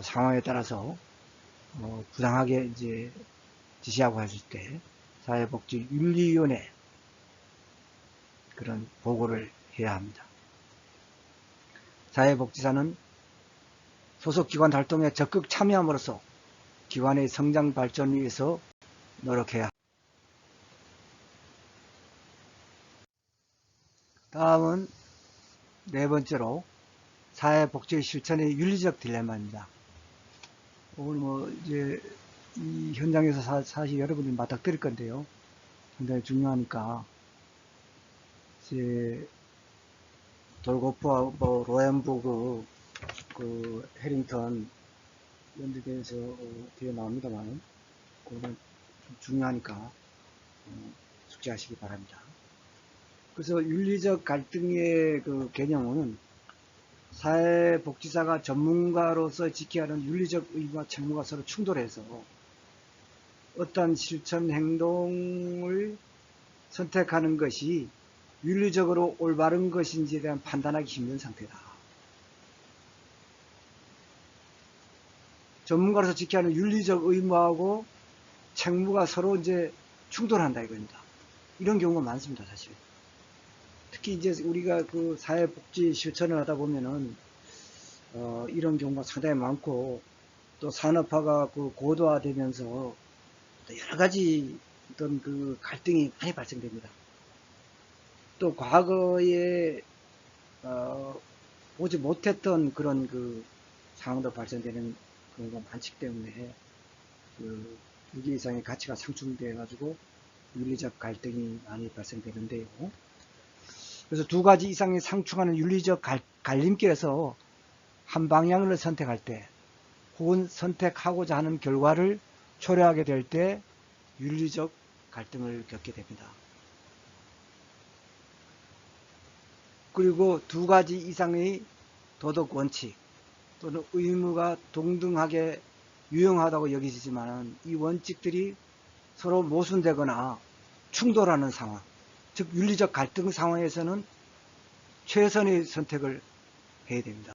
상황에 따라서 부당하게 이제 지시하고 했을 때 사회복지윤리위원회 그런 보고를 해야 합니다. 사회복지사는 소속기관 활동에 적극 참여함으로써 기관의 성장 발전을 위해서 노력해야 합니다. 다음은 네 번째로 사회복지 실천의 윤리적 딜레마입니다. 오늘 이제 이 현장에서 사실 여러분들이 맞닥뜨릴 건데요. 상당히 중요하니까 이제 돌고프와 로엠부그 그 해링턴 연대에서 뒤에 나옵니다만 그거는 좀 중요하니까 숙지하시기 바랍니다. 그래서 윤리적 갈등의 그 개념은 사회복지사가 전문가로서 지켜야 하는 윤리적 의무와 책무가 서로 충돌해서 어떤 실천 행동을 선택하는 것이 윤리적으로 올바른 것인지에 대한 판단하기 힘든 상태다. 전문가로서 지켜야 하는 윤리적 의무하고 책무가 서로 이제 충돌한다 이겁니다. 이런 경우가 많습니다, 사실. 특히 이제 우리가 그 사회복지 실천을 하다 보면은 이런 경우가 상당히 많고 또 산업화가 그 고도화되면서 또 여러 가지 어떤 그 갈등이 많이 발생됩니다. 또 과거에 보지 못했던 그런 그 상황도 발생되는 경우가 많기 때문에 그 2개 이상의 가치가 상충돼 가지고 윤리적 갈등이 많이 발생되는데요. 그래서 두 가지 이상의 상충하는 윤리적 갈림길에서 한 방향을 선택할 때 혹은 선택하고자 하는 결과를 초래하게 될 때 윤리적 갈등을 겪게 됩니다. 그리고 두 가지 이상의 도덕 원칙 또는 의무가 동등하게 유용하다고 여기지만 이 원칙들이 서로 모순되거나 충돌하는 상황, 즉 윤리적 갈등 상황에서는 최선의 선택을 해야 됩니다.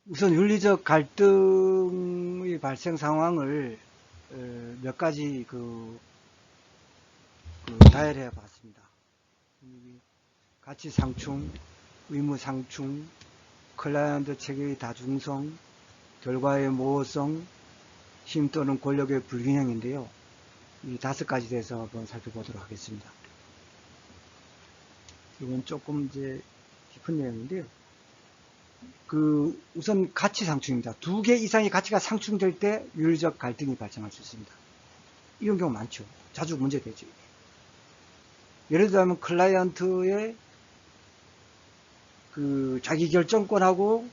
우선 윤리적 갈등의 발생 상황을 몇 가지 다혈해 봤습니다. 가치 상충, 의무 상충, 클라이언트 체계의 다중성, 결과의 모호성, 힘 또는 권력의 불균형인데요. 이 5가지 대해서 한번 살펴보도록 하겠습니다. 이건 조금 이제 깊은 내용인데요. 우선 가치 상충입니다. 2개 이상의 가치가 상충될 때 윤리적 갈등이 발생할 수 있습니다. 이런 경우 많죠. 자주 문제되죠. 예를 들자면 클라이언트의 자기 결정권하고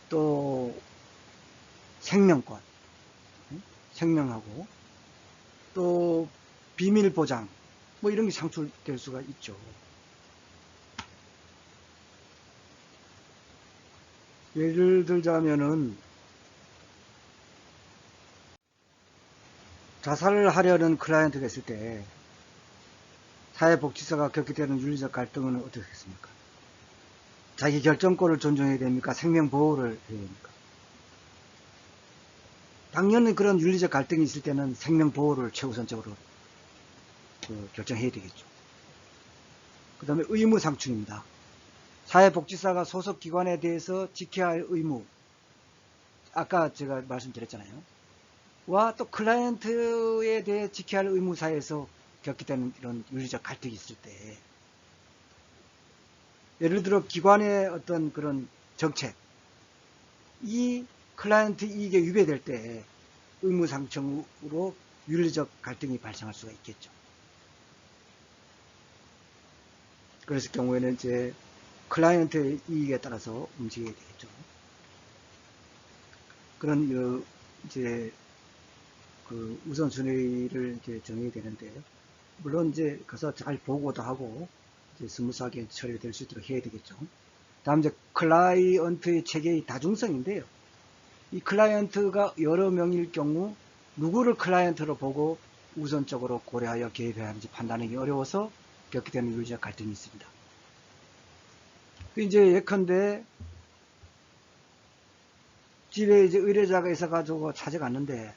또 생명권, 생명하고 또 비밀 보장 뭐 이런 게 창출될 수가 있죠. 예를 들자면은 자살을 하려는 클라이언트가 있을 때 사회복지사가 겪게 되는 윤리적 갈등은 어떻게 하겠습니까? 자기 결정권을 존중해야 됩니까? 생명보호를 해야 됩니까? 당연히 그런 윤리적 갈등이 있을 때는 생명보호를 최우선적으로 결정해야 되겠죠. 그 다음에 의무상충입니다. 사회복지사가 소속기관에 대해서 지켜야 할 의무, 아까 제가 말씀드렸잖아요. 와 또 클라이언트에 대해 지켜야 할 의무 사이에서 겪게 되는 이런 윤리적 갈등이 있을 때, 예를 들어 기관의 어떤 그런 정책, 이 클라이언트 이익에 위배될 때 의무상충으로 윤리적 갈등이 발생할 수가 있겠죠. 그랬을 경우에는 이제 클라이언트의 이익에 따라서 움직여야 되겠죠. 그런 이제 그 우선순위를 이제 정해야 되는데, 물론 이제 가서 잘 보고도 하고 이제 스무스하게 처리될 수 있도록 해야 되겠죠. 다음 이제 클라이언트의 체계의 다중성인데요. 이 클라이언트가 여러 명일 경우 누구를 클라이언트로 보고 우선적으로 고려하여 개입해야 하는지 판단하기 어려워서 겪게 되는 윤리적 갈등이 있습니다. 이제 예컨대 집에 이제 의뢰자가 있어가지고 찾아갔는데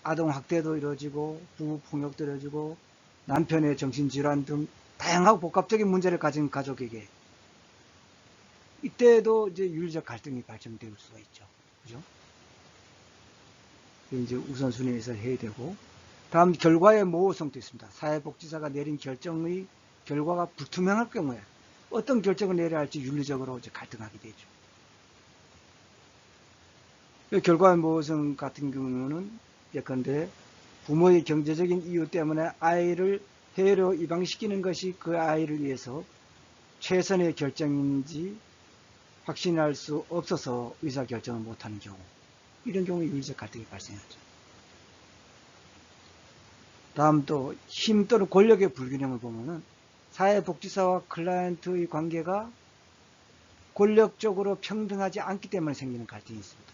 아동 학대도 이루어지고 부부 폭력도 이루어지고 남편의 정신질환 등 다양하고 복합적인 문제를 가진 가족에게 이때도 이제 윤리적 갈등이 발생될 수가 있죠. 그죠? 이제 우선순위에서 해야 되고, 다음 결과의 모호성도 있습니다. 사회복지사가 내린 결정의 결과가 불투명할 경우에 어떤 결정을 내려야 할지 윤리적으로 이제 갈등하게 되죠. 결과의 모호성 같은 경우는 예컨대 부모의 경제적인 이유 때문에 아이를 해외로 이방시키는 것이 그 아이를 위해서 최선의 결정인지 확신할 수 없어서 의사결정을 못하는 경우, 이런 경우에 윤리적 갈등이 발생하죠. 다음 또 힘 또는 권력의 불균형을 보면은 사회복지사와 클라이언트의 관계가 권력적으로 평등하지 않기 때문에 생기는 갈등이 있습니다.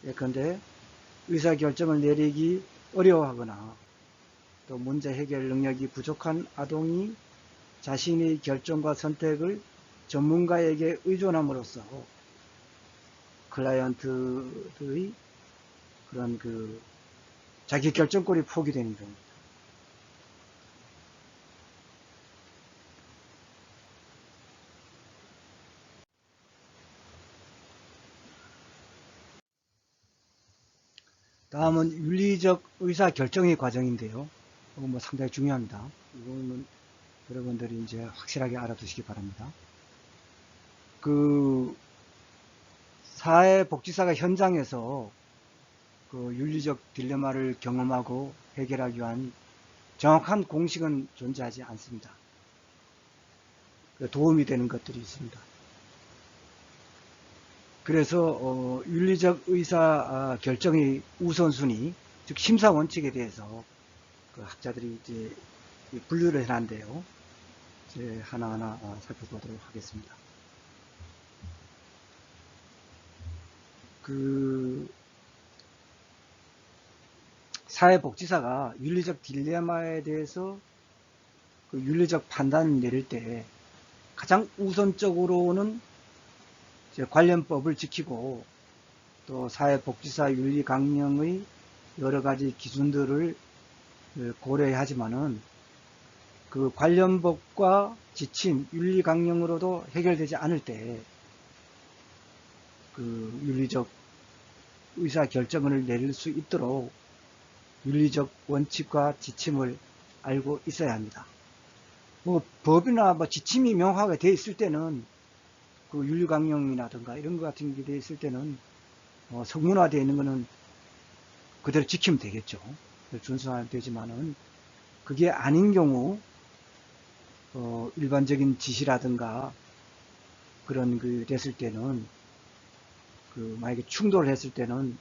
예컨대 의사결정을 내리기 어려워하거나 또 문제 해결 능력이 부족한 아동이 자신의 결정과 선택을 전문가에게 의존함으로써 클라이언트의 그런 자기 결정권이 포기되는 경우입니다. 다음은 윤리적 의사결정의 과정인데요. 이건 뭐 상당히 중요합니다. 이거는 여러분들이 이제 확실하게 알아두시기 바랍니다. 사회복지사가 현장에서 윤리적 딜레마를 경험하고 해결하기 위한 정확한 공식은 존재하지 않습니다. 도움이 되는 것들이 있습니다. 그래서 윤리적 의사 결정의 우선순위, 즉 심사 원칙에 대해서 학자들이 이제 분류를 해놨는데요. 이제 하나하나 살펴보도록 하겠습니다. 사회복지사가 윤리적 딜레마에 대해서 윤리적 판단을 내릴 때 가장 우선적으로는 관련법을 지키고 또 사회복지사 윤리 강령의 여러 가지 기준들을 고려해야 하지만은 그 관련법과 지침 윤리 강령으로도 해결되지 않을 때 윤리적 의사 결정을 내릴 수 있도록 윤리적 원칙과 지침을 알고 있어야 합니다. 뭐 법이나 뭐 지침이 명확하게 되어 있을 때는 윤리강령이라든가 이런 것 같은 게 되어 있을 때는 성문화되어 있는 거는 그대로 지키면 되겠죠. 준수하면 되지만은 그게 아닌 경우 일반적인 지시라든가 그런 됐을 때는 만약에 충돌을 했을 때는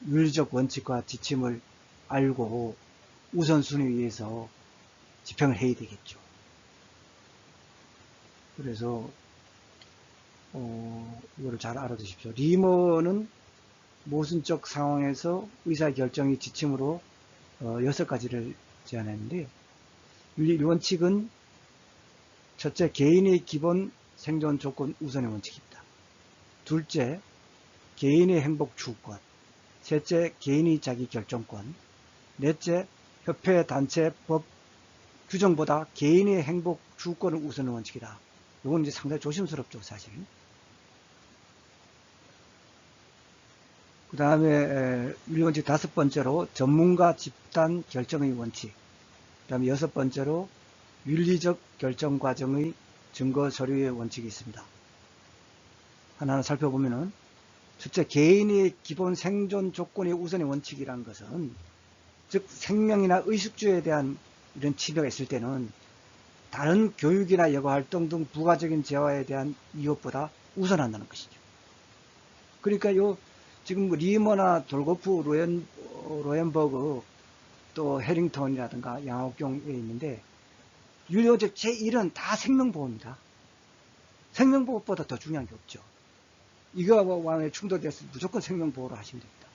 윤리적 원칙과 지침을 알고 우선순위에 의해서 집행을 해야 되겠죠. 그래서 이거를 잘 알아두십시오. 리머는 모순적 상황에서 의사결정이 지침으로 6가지를 제안했는데, 윤리 원칙은 첫째, 개인의 기본 생존 조건 우선의 원칙입니다. 둘째, 개인의 행복 추구권. 셋째, 개인의 자기 결정권. 넷째, 협회, 단체, 법 규정보다 개인의 행복 추구권을 우선의 원칙이다. 이건 이제 상당히 조심스럽죠, 사실. 그 다음에 윤리원칙 5번째로 전문가 집단 결정의 원칙. 그 다음에 6번째로 윤리적 결정 과정의 증거 서류의 원칙이 있습니다. 하나하나 살펴보면은, 첫째, 개인의 기본 생존 조건의 우선의 원칙이라는 것은, 즉 생명이나 의식주에 대한 이런 침해가 있을 때는 다른 교육이나 여가활동 등 부가적인 재화에 대한 위협보다 우선한다는 것이죠. 그러니까 지금 리머나 돌고프, 로엔버그, 또 해링턴이라든가 양옥경에 있는데, 윤리원칙 제1은 다 생명보호입니다. 생명보호보다 더 중요한 게 없죠. 이거와 충돌됐을 때 무조건 생명보호로 하시면 됩니다.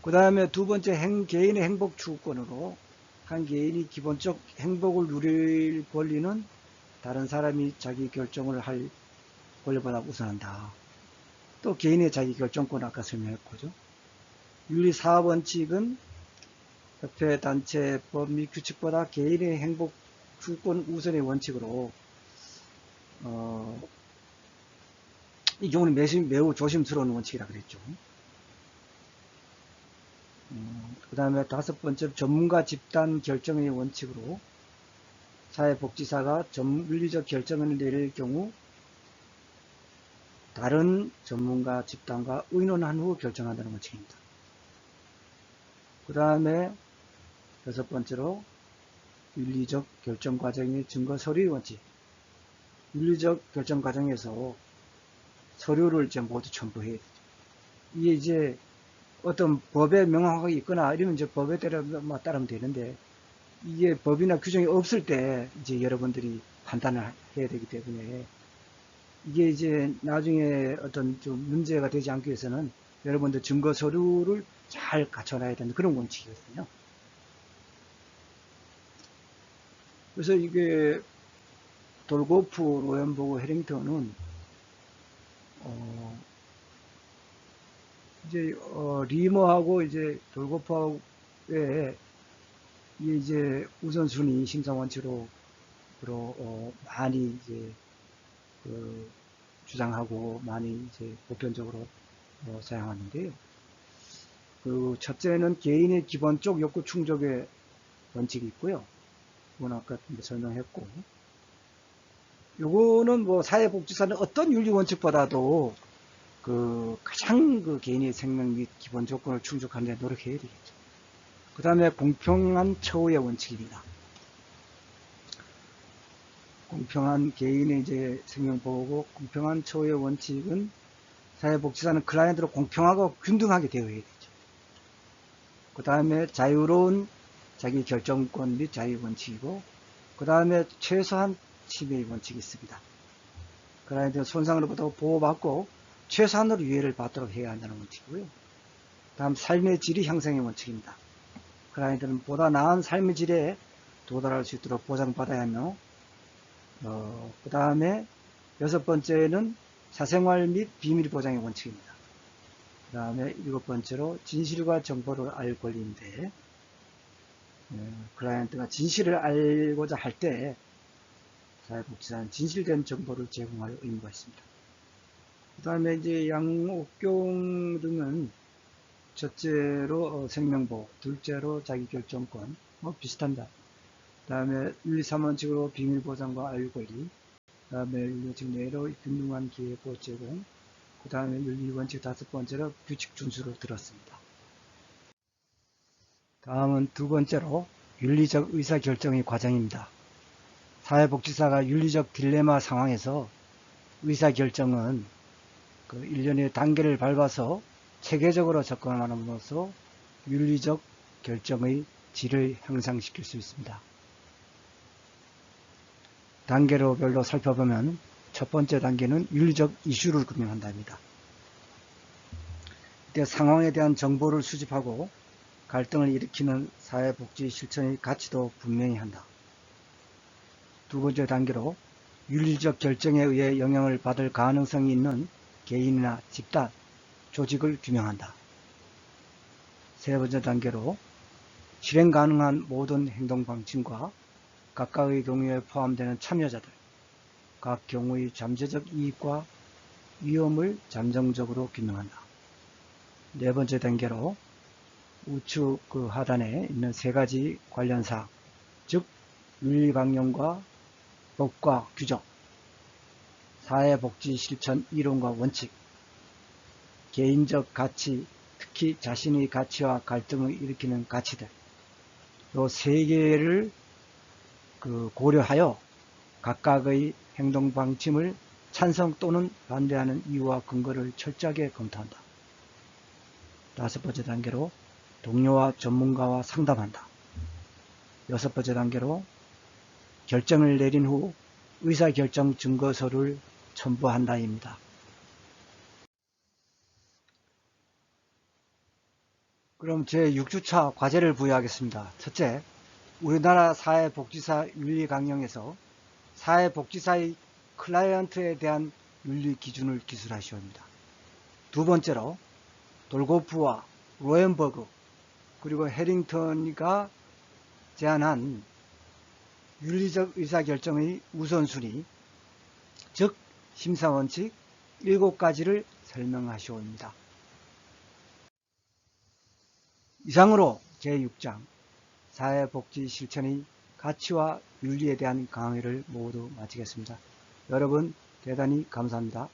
그 다음에 두 번째, 개인의 행복 추구권으로 한 개인이 기본적 행복을 누릴 권리는 다른 사람이 자기 결정을 할 권리보다 우선한다. 또 개인의 자기 결정권 아까 설명했고죠. 윤리 사원칙은 협회, 단체, 법 및 규칙보다 개인의 행복 추구권 우선의 원칙으로 이 경우는 매우 조심스러운 원칙이라 그랬죠. 그 다음에 5번째, 전문가 집단 결정의 원칙으로 사회복지사가 윤리적 결정을 내릴 경우 다른 전문가 집단과 의논한 후 결정한다는 원칙입니다. 그 다음에 6번째로 윤리적 결정 과정의 증거 서류의 원칙. 윤리적 결정 과정에서 서류를 이제 모두 첨부해야 되죠. 이게 이제 어떤 법에 명확하게 있거나 이러면 이제 법에 따르면 되는데, 이게 법이나 규정이 없을 때 이제 여러분들이 판단을 해야 되기 때문에, 이게 이제 나중에 어떤 좀 문제가 되지 않기 위해서는 여러분들 증거 서류를 잘 갖춰놔야 되는 그런 원칙이거든요. 그래서 이게 돌고프, 로엔버그, 해링턴은 이제 리머하고 이제 돌고프하고 외에 이제 우선순위 심사 원칙으로 많이 이제 주장하고 많이 이제 보편적으로 사용하는데요. 첫째는 개인의 기본적 욕구 충족의 원칙이 있고요. 이건 아까 설명했고, 요거는 사회복지사는 어떤 윤리 원칙보다도 가장 개인의 생명 및 기본 조건을 충족하는 데 노력해야 되겠죠. 그 다음에 공평한 처우의 원칙입니다. 공평한 개인의 이제 생명 보호고, 공평한 처우의 원칙은 사회복지사는 클라이언트로 공평하고 균등하게 대우해야 되죠. 그 다음에 자유로운 자기 결정권 및 자유 원칙이고, 그 다음에 최소한 침해의 원칙이 있습니다. 클라이언트는 손상으로부터 보호받고 최소한으로 유해를 받도록 해야 한다는 원칙이고요. 다음 삶의 질이 향상의 원칙입니다. 클라이언트는 보다 나은 삶의 질에 도달할 수 있도록 보장받아야 하며, 그 다음에 6번째는 사생활 및 비밀 보장의 원칙입니다. 그 다음에 7번째로 진실과 정보를 알 권리인데, 클라이언트가 진실을 알고자 할 때 사회복지사는 진실된 정보를 제공할 의무가 있습니다. 그 다음에 이제 양옥경 등은 첫째로 생명보호, 둘째로 자기결정권, 비슷합니다. 그 다음에 윤리 3원칙으로 비밀보장과 알권리, 그 다음에 윤리원칙 내로 균등한 기회보 제공, 그 다음에 윤리원칙 5번째로 규칙 준수를 들었습니다. 다음은 두 번째로 윤리적 의사결정의 과정입니다. 사회복지사가 윤리적 딜레마 상황에서 의사결정은 일련의 단계를 밟아서 체계적으로 접근함으로써 윤리적 결정의 질을 향상시킬 수 있습니다. 단계별로 살펴보면 첫 번째 단계는 윤리적 이슈를 규명한다입니다. 이때 상황에 대한 정보를 수집하고 갈등을 일으키는 사회복지 실천의 가치도 분명히 한다. 두 번째 단계로 윤리적 결정에 의해 영향을 받을 가능성이 있는 개인이나 집단, 조직을 규명한다. 세 번째 단계로 실행 가능한 모든 행동 방침과 각각의 경우에 포함되는 참여자들, 각 경우의 잠재적 이익과 위험을 잠정적으로 규명한다. 네 번째 단계로 우측 하단에 있는 세 가지 관련 사항, 즉 윤리강령과 법과 규정, 사회복지 실천 이론과 원칙, 개인적 가치, 특히 자신의 가치와 갈등을 일으키는 가치들, 이 세 개를 고려하여 각각의 행동 방침을 찬성 또는 반대하는 이유와 근거를 철저하게 검토한다. 다섯 번째 단계로 동료와 전문가와 상담한다. 여섯 번째 단계로 결정을 내린 후 의사결정 증거서를 첨부한다입니다. 그럼 제6주차 과제를 부여하겠습니다. 첫째, 우리나라 사회복지사 윤리강령에서 사회복지사의 클라이언트에 대한 윤리 기준을 기술하시옵니다. 두 번째로 돌고프와 로엔버그 그리고 해링턴이가 제안한 윤리적 의사결정의 우선순위, 즉 심사원칙 7가지를 설명하시옵니다. 이상으로 제6장 사회복지 실천의 가치와 윤리에 대한 강의를 모두 마치겠습니다. 여러분 대단히 감사합니다.